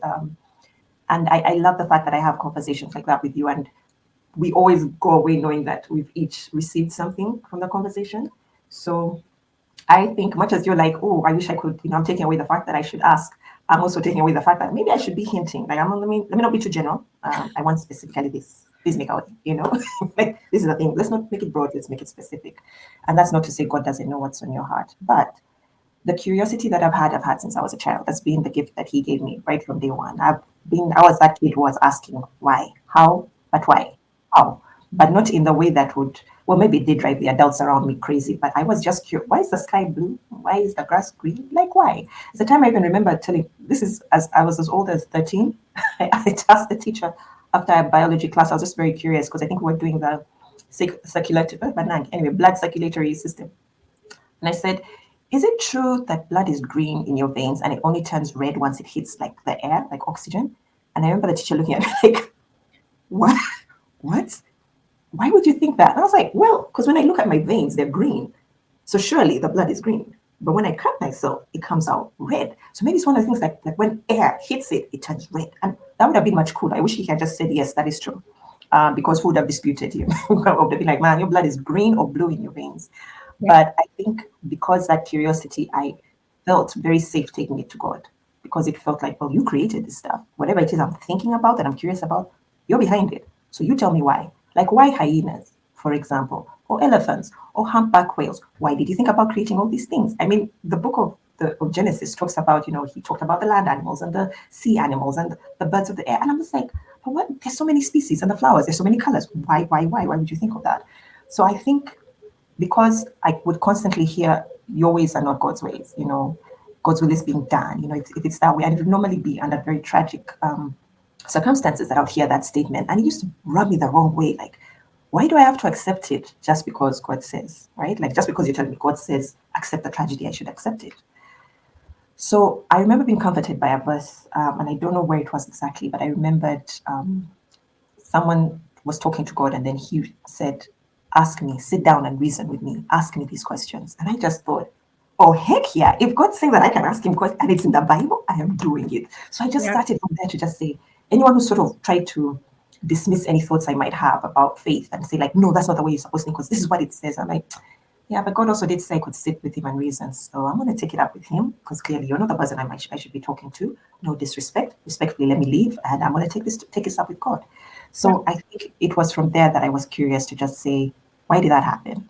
And I love the fact that I have conversations like that with you, and we always go away knowing that we've each received something from the conversation. So I think much as you're like, oh, I wish I could, I'm taking away the fact that I should ask. I'm also taking away the fact that maybe I should be hinting. Like, let me not be too general. I want specifically this. Please make out, like this is the thing. Let's not make it broad. Let's make it specific. And that's not to say God doesn't know what's on your heart, but the curiosity that I've had since I was a child. That's been the gift that He gave me right from day one. I was that kid who was asking why, how, but why, how, but not in the way that would, well, maybe it did drive the adults around me crazy, but I was just curious. Why is the sky blue? Why is the grass green? Like, why? It's the time I even remember telling, this is as I was as old as 13. I asked the teacher after a biology class. I was just very curious because I think we were doing the circulatory, anyway, blood circulatory system. And I said, is it true that blood is green in your veins and it only turns red once it hits like the air, like oxygen? And I remember the teacher looking at me like, what? What? Why would you think that? And I was like, well, because when I look at my veins, they're green. So surely the blood is green. But when I cut myself, it comes out red. So maybe it's one of the things like when air hits it, it turns red. And that would have been much cooler. I wish he had just said, yes, that is true. Because who would have disputed you? Would have been like, man, your blood is green or blue in your veins. Yeah. But I think because that curiosity, I felt very safe taking it to God because it felt like, well, you created this stuff. Whatever it is I'm thinking about and I'm curious about, you're behind it. So you tell me why. Like, why hyenas, for example, or elephants, or humpback whales? Why did you think about creating all these things? I mean, the book of Genesis talks about, he talked about the land animals and the sea animals and the birds of the air. And I'm just like, but what? There's so many species and the flowers, there's so many colors. Why would you think of that? So I think because I would constantly hear your ways are not God's ways, God's will is being done, if it's that way. And it would normally be under very tragic circumstances that I would hear that statement. And it used to rub me the wrong way. Like, why do I have to accept it just because God says, right? Like, just because you're telling me God says, accept the tragedy, I should accept it. So I remember being comforted by a verse, and I don't know where it was exactly, but I remembered someone was talking to God, and then he said, ask me, sit down and reason with me, ask me these questions. And I just thought, oh, heck yeah, if God's saying that I can ask him questions and it's in the Bible, I am doing it. So I just Yeah. started from there to just say, anyone who sort of tried to dismiss any thoughts I might have about faith and say, like, no, that's not the way you're supposed to, because this is what it says. I'm like, yeah, but God also did say I could sit with him and reason. So I'm going to take it up with him because clearly you're not the person I should be talking to. No disrespect. Respectfully, let me leave. And I'm going to take this up with God. Yeah. So I think it was from there that I was curious to just say, why did that happen?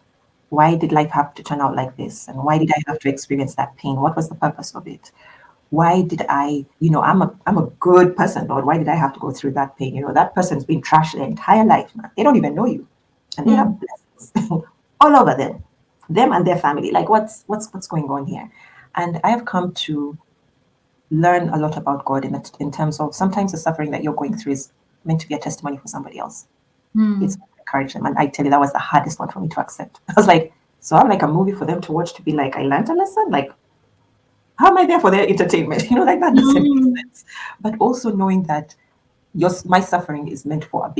Why did life have to turn out like this? And why did I have to experience that pain? What was the purpose of it? Why did I'm a good person, Lord. Why did I have to go through that pain? That person's been trashed their entire life, man. They don't even know you. And they have blessings all over them and their family. Like, what's going on here? And I have come to learn a lot about God in terms of sometimes the suffering that you're going through is meant to be a testimony for somebody else. It's to encourage them. And I tell you, that was the hardest one for me to accept. I was like, so I'm like a movie for them to watch to be like, I learned a lesson? Like, how am I there for their entertainment? Like that doesn't make sense. But also knowing that my suffering is meant for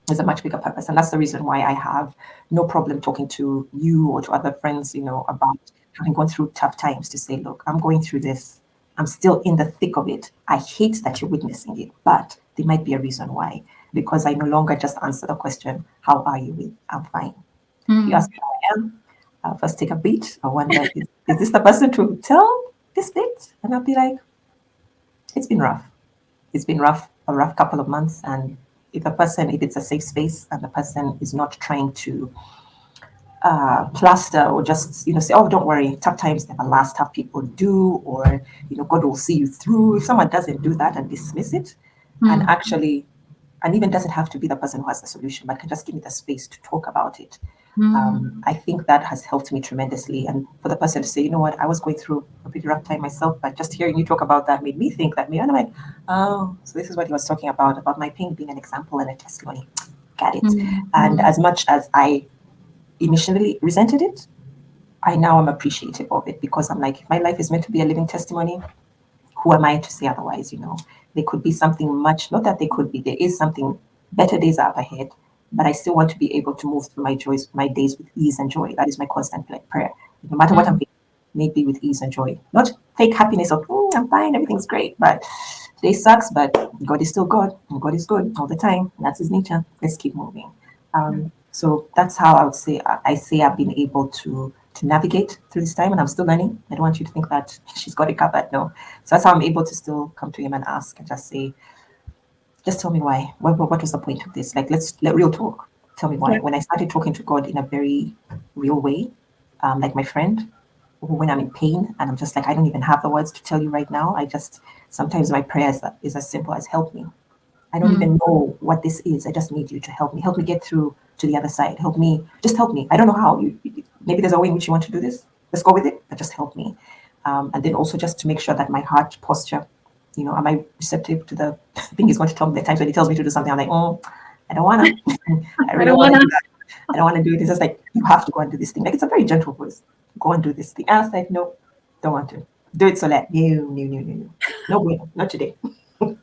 there's a much bigger purpose. And that's the reason why I have no problem talking to you or to other friends, about having gone through tough times to say, look, I'm going through this. I'm still in the thick of it. I hate that you're witnessing it, but there might be a reason why. Because I no longer just answer the question, how are you? I'm fine. You ask me how I am, I'll first take a beat. I wonder, is this the person to tell this bit? And I'll be like, it's been rough. It's been rough, a rough couple of months. And if it's a safe space and the person is not trying to plaster or just say, oh, don't worry, tough times never last, tough people do, or God will see you through. If someone doesn't do that and dismiss it, and actually, and even doesn't have to be the person who has the solution, but can just give me the space to talk about it. I think that has helped me tremendously. And for the person to say, you know what, I was going through a pretty rough time myself, but just hearing you talk about that made me think that. And I'm like, oh, so this is what he was talking about my pain being an example and a testimony. Got it. And as much as I initially resented it, I now am appreciative of it, because I'm like, if my life is meant to be a living testimony, who am I to say otherwise? There could be something much, not that there could be, there is something, better days are up ahead, but I still want to be able to move through my days with ease and joy. That is my constant prayer. No matter what I'm feeling, maybe with ease and joy, not fake happiness of, I'm fine, everything's great, but today sucks, but God is still God, and God is good all the time. That's his nature. Let's keep moving. So that's how I would say I've been able to navigate through this time, and I'm still learning. I don't want you to think that she's got it covered. No. So that's how I'm able to still come to him and ask and just say, just tell me why. What was the point of this? Like, let's let real talk. Tell me why. When I started talking to God in a very real way, like my friend, when I'm in pain and I'm just like, I don't even have the words to tell you right now. Sometimes my prayer is as simple as help me. I don't even know what this is. I just need you to help me. Help me get through to the other side. Just help me. I don't know how. Maybe there's a way in which you want to do this. Let's go with it, but just help me. And then also just to make sure that my heart posture, am I receptive to the thing he's going to tell me? The times when he tells me to do something, I'm like, I don't want to. I really don't want to do that. I don't want to do it. It's just like, you have to go and do this thing. Like, it's a very gentle voice. Go and do this thing. And I was like, no, don't want to. Do it, Solaire. No. No way, not today. But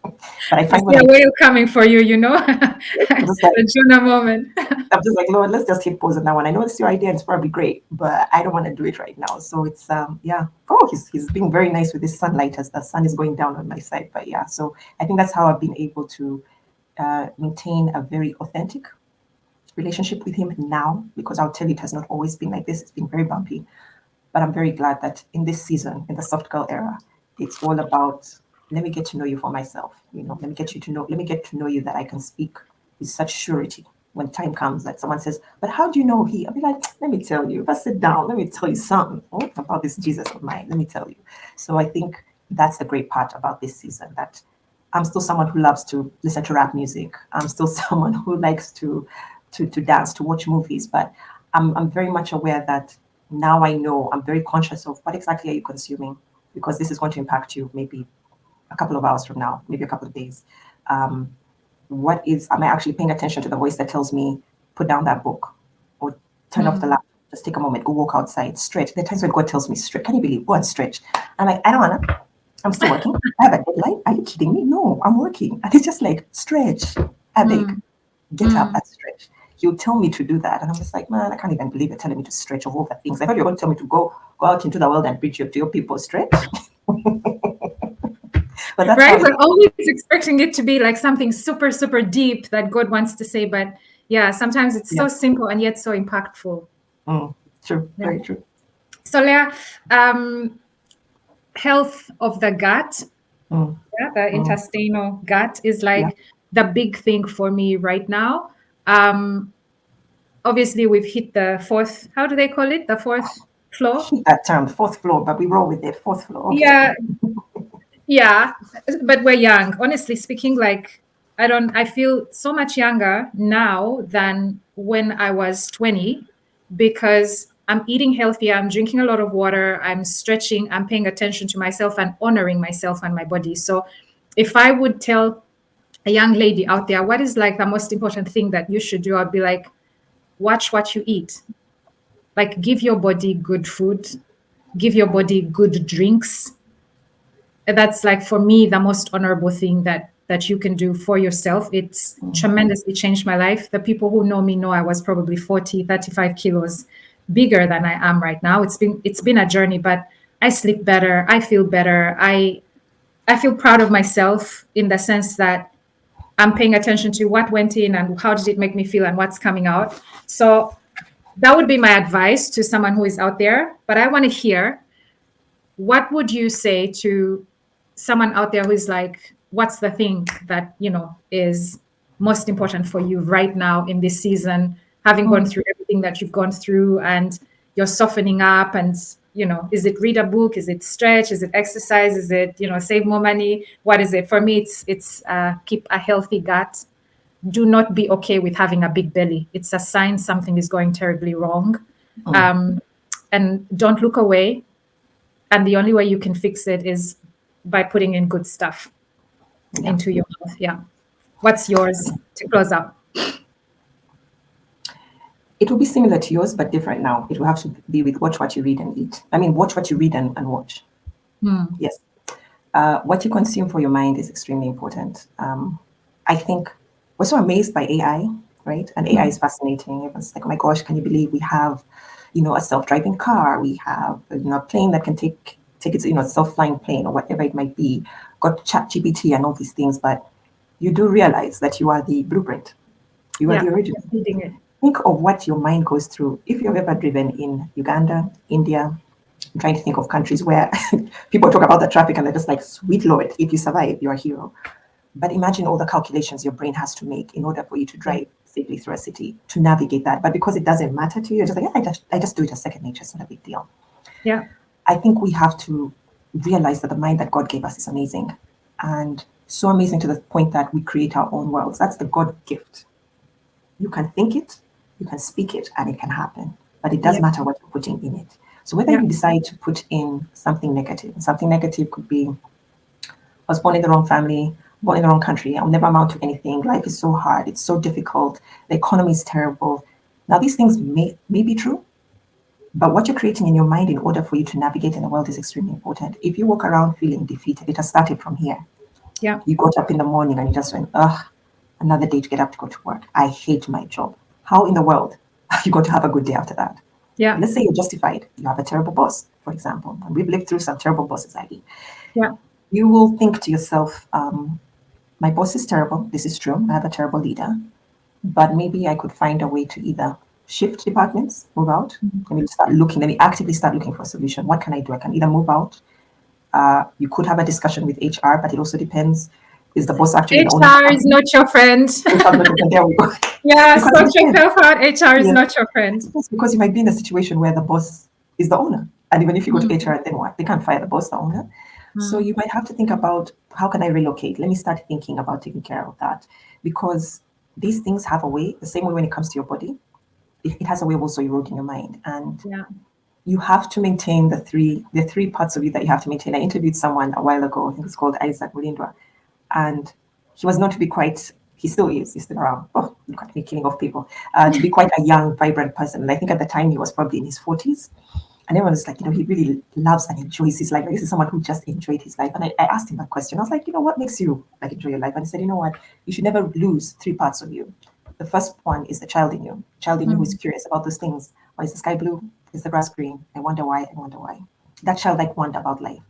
I find a whale coming for you, the Jonah moment. I'm just like, Lord, let's just hit pause on that one. I know it's your idea and it's probably great, but I don't want to do it right now. So it's yeah. Oh, he's being very nice with this sunlight as the sun is going down on my side. But yeah, so I think that's how I've been able to maintain a very authentic relationship with him now, because I'll tell you, it has not always been like this. It's been very bumpy. But I'm very glad that in this season, in the soft girl era, it's all about, let me get to know you for myself. Let me get to know you, that I can speak with such surety when time comes that someone says, but how do you know he? I'll be like, let me tell you. If I sit down, let me tell you something about this Jesus of mine. Let me tell you. So I think that's the great part about this season, that I'm still someone who loves to listen to rap music. I'm still someone who likes to dance, to watch movies. But I'm very much aware that now I know, I'm very conscious of what exactly are you consuming, because this is going to impact you maybe a couple of hours from now, maybe a couple of days. Am I actually paying attention to the voice that tells me, put down that book, or turn off the laptop, just take a moment, go walk outside, stretch. There are times when God tells me, stretch. Can you believe? Go and stretch. I'm like, I don't want to. I'm still working. I have a deadline. Are you kidding me? No, I'm working. And it's just like, stretch. I beg, get up and stretch. He'll tell me to do that. And I'm just like, man, I can't even believe you're telling me to stretch of all the things. I thought you were going to tell me to go out into the world and preach to your people, stretch. But that's right. We're always expecting it to be like something super, super deep that God wants to say. But yeah, sometimes it's so simple and yet so impactful. True. Yeah. Very true. Solaire, health of the gut, the intestinal gut is like the big thing for me right now. Obviously, we've hit the fourth, how do they call it? The fourth floor? That term, fourth floor, but we roll with it, fourth floor. Okay. Yeah. Yeah, but we're young. Honestly speaking, like, I feel so much younger now than when I was 20, because I'm eating healthier, I'm drinking a lot of water, I'm stretching, I'm paying attention to myself and honoring myself and my body. So if I would tell a young lady out there, what is like the most important thing that you should do, I'd be like, watch what you eat. Like, give your body good food, give your body good drinks. That's like, for me, the most honorable thing that you can do for yourself. It's tremendously changed my life. The people who know me know I was probably 35 kilos bigger than I am right now. It's been a journey, but I sleep better. I feel better. I feel proud of myself in the sense that I'm paying attention to what went in and how did it make me feel and what's coming out. So that would be my advice to someone who is out there. But I want to hear, what would you say to someone out there who's like, what's the thing that, is most important for you right now in this season, having gone through everything that you've gone through, and you're softening up? And is it read a book? Is it stretch? Is it exercise? Is it save more money? What is it? For me, it's keep a healthy gut. Do not be okay with having a big belly. It's a sign something is going terribly wrong. And don't look away. And the only way you can fix it is by putting in good stuff into your mouth. Yeah. What's yours to close out? It will be similar to yours, but different now. It will have to be with watch what you read and eat. I mean, watch what you read and watch. Yes. What you consume for your mind is extremely important. I think we're so amazed by AI, right? And AI is fascinating. Everyone's like, oh my gosh, can you believe we have, a self-driving car? We have, a plane that can take its, self-flying plane or whatever it might be. Got ChatGPT and all these things, but you do realize that you are the blueprint. You are the original. Think of what your mind goes through. If you've ever driven in Uganda, India, I'm trying to think of countries where people talk about the traffic and they're just like, sweet Lord, if you survive, you're a hero. But imagine all the calculations your brain has to make in order for you to drive safely through a city, to navigate that. But because it doesn't matter to you, you're just like, yeah, I just do it as second nature. It's not a big deal. Yeah. I think we have to realize that the mind that God gave us is amazing. And so amazing to the point that we create our own worlds. That's the God gift. You can think it, you can speak it, and it can happen. But it does matter what you're putting in it. So whether you decide to put in something negative could be, I was born in the wrong family, born in the wrong country, I'll never amount to anything, life is so hard, it's so difficult, the economy is terrible. Now, these things may be true, but what you're creating in your mind in order for you to navigate in the world is extremely important. If you walk around feeling defeated, it has started from here. Yeah. You got up in the morning and you just went, another day to get up to go to work. I hate my job. How in the world are you going to have a good day after that? Yeah. Let's say you're justified. You have a terrible boss, for example. And we've lived through some terrible bosses, Aggie. Yeah. You will think to yourself, my boss is terrible. This is true. I have a terrible leader. But maybe I could find a way to either shift departments, move out. Let me actively start looking for a solution. What can I do? I can either move out. You could have a discussion with HR, but it also depends. Is the boss actually the owner? HR is not your friend. There we go. Yeah, sort yourself out. HR is not your friend. It's because you might be in a situation where the boss is the owner. And even if you go to HR, then what? They can't fire the boss, the owner. So you might have to think about, how can I relocate? Let me start thinking about taking care of that. Because these things have a way, the same way when it comes to your body, it has a way of also eroding your mind. And you have to maintain the three parts of you that you have to maintain. I interviewed someone a while ago, I think it's called Isaac Mulindwa. And he was known to be he still is, he's still around. Oh, look at me killing off people. To be quite a young, vibrant person. And I think at the time he was probably in his 40s. And everyone was like, he really loves and enjoys his life. Like, this is someone who just enjoyed his life. And I asked him that question. I was like, what makes you enjoy your life? And he said, what? You should never lose three parts of you. The first one is the child in you. Child in you who is curious about those things. Why is the sky blue? Is the grass green? I wonder why. That childlike wonder about life.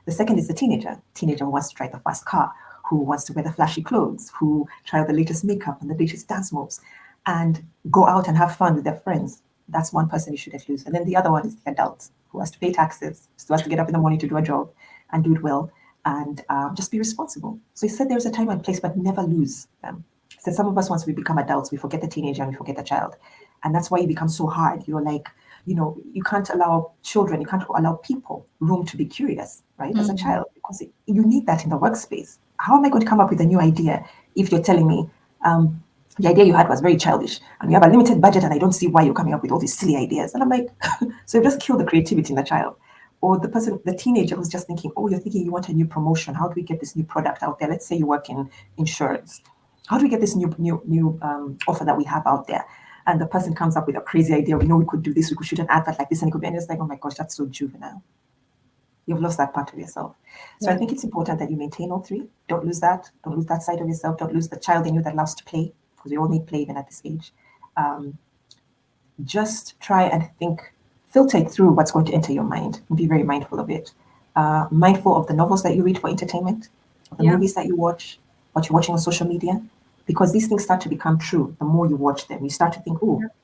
The second is the teenager. Teenager who wants to drive the fast car, who wants to wear the flashy clothes, who try the latest makeup and the latest dance moves, and go out and have fun with their friends. That's one person you shouldn't lose. And then the other one is the adult who has to pay taxes, who has to get up in the morning to do a job and do it well, and just be responsible. So he said there's a time and place, but never lose them. He said some of us, once we become adults, we forget the teenager and we forget the child. And that's why it becomes so hard. You're like, you can't allow children, you can't allow people room to be curious, right? As a child, because you need that in the workspace. How am I going to come up with a new idea if you're telling me the idea you had was very childish and you have a limited budget and I don't see why you're coming up with all these silly ideas? And I'm like, so you just kill the creativity in the child. Or the teenager who's just thinking, you're thinking you want a new promotion. How do we get this new product out there? Let's say you work in insurance. How do we get this new offer that we have out there? And the person comes up with a crazy idea. We could do this. We could shoot an advert like this. And it could be, and it's like, oh my gosh, that's so juvenile. You've lost that part of yourself. So I think it's important that you maintain all three. Don't lose that. Don't lose that side of yourself. Don't lose the child in you that loves to play, because we all need play even at this age. Just try and think, filter it through what's going to enter your mind and be very mindful of it. Mindful of the novels that you read for entertainment, of the movies that you watch, what you're watching on social media. Because these things start to become true the more you watch them. You start to think,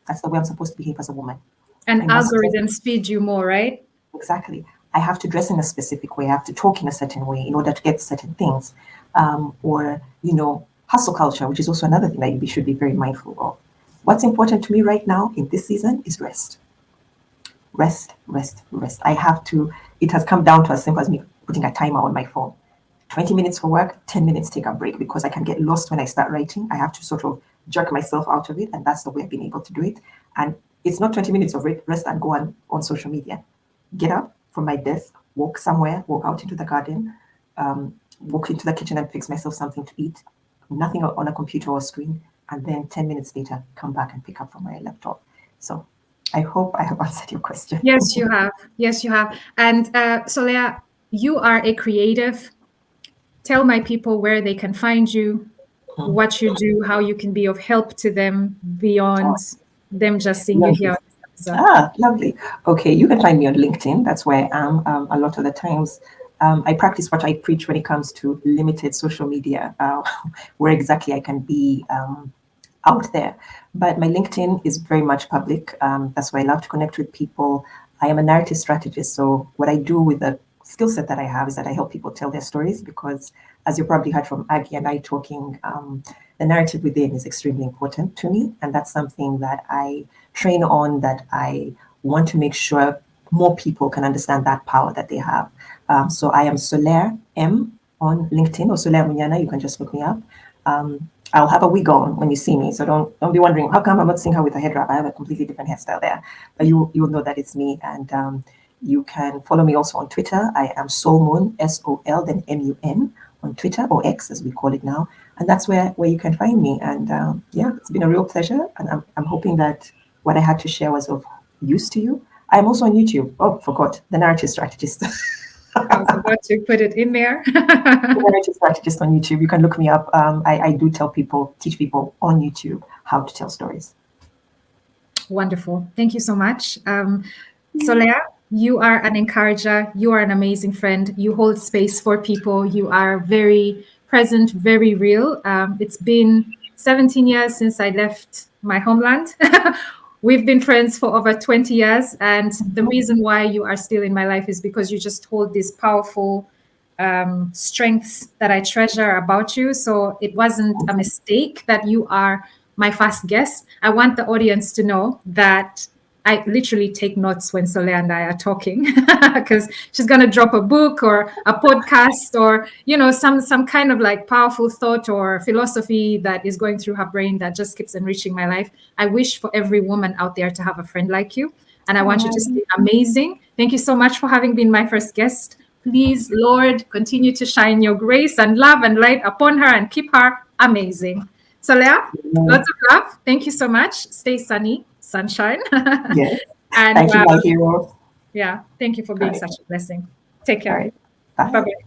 that's the way I'm supposed to behave as a woman. And algorithms feed you more, right? Exactly. I have to dress in a specific way. I have to talk in a certain way in order to get certain things. Or, hustle culture, which is also another thing that we should be very mindful of. What's important to me right now in this season is rest. Rest, rest, rest. I have to, it has come down to as simple as me putting a timer on my phone. 20 minutes for work, 10 minutes take a break, because I can get lost when I start writing. I have to sort of jerk myself out of it, and that's the way I've been able to do it. And it's not 20 minutes of rest and go on social media. Get up from my desk, walk somewhere, walk out into the garden, walk into the kitchen and fix myself something to eat. Nothing on a computer or screen. And then 10 minutes later, come back and pick up from where I left off. So I hope I have answered your question. Yes, you have. Yes, you have. And Solaire, you are a creative. Tell my people where they can find you, what you do, how you can be of help to them beyond them just seeing you here on this episode. Lovely. Okay, you can find me on LinkedIn. That's where I am. A lot of the times, I practice what I preach when it comes to limited social media, where exactly I can be out there. But my LinkedIn is very much public. That's why I love to connect with people. I am a narrative strategist. So what I do with the skill set that I have is that I help people tell their stories, because as you probably heard from Aggie and I talking, the narrative within is extremely important to me. And that's something that I train on, that I want to make sure more people can understand that power that they have. So I am Solaire M on LinkedIn, or Solaire Munyana. You can just look me up. I'll have a wig on when you see me, so don't be wondering how come I'm not seeing her with a head wrap. I have a completely different hairstyle there, but you'll know that it's me. And you can follow me also on Twitter. I am Solmun, SOL, then MUN on Twitter, or X as we call it now, and that's where you can find me. And yeah, it's been a real pleasure, and I'm hoping that what I had to share was of use to you. I'm also on YouTube. Oh, forgot, the narrative strategist. I was about to put it in there. Narrative strategist on YouTube. You can look me up. I do teach people on YouTube how to tell stories. Wonderful. Thank you so much. Solaire, you are an encourager. You are an amazing friend. You hold space for people. You are very present, very real. It's been 17 years since I left my homeland. We've been friends for over 20 years. And the reason why you are still in my life is because you just hold these powerful strengths that I treasure about you. So it wasn't a mistake that you are my first guest. I want the audience to know that I literally take notes when Solaire and I are talking, because she's going to drop a book or a podcast, or, you know, some kind of like powerful thought or philosophy that is going through her brain that just keeps enriching my life. I wish for every woman out there to have a friend like you. And I want you to stay amazing. Thank you so much for having been my first guest. Please, Lord, continue to shine your grace and love and light upon her and keep her amazing. Solaire, lots of love. Thank you so much. Stay sunny, sunshine. Yes. And thank you, my hero. yeah, thank you for being such a blessing. Take care. All right. Bye. Bye-bye.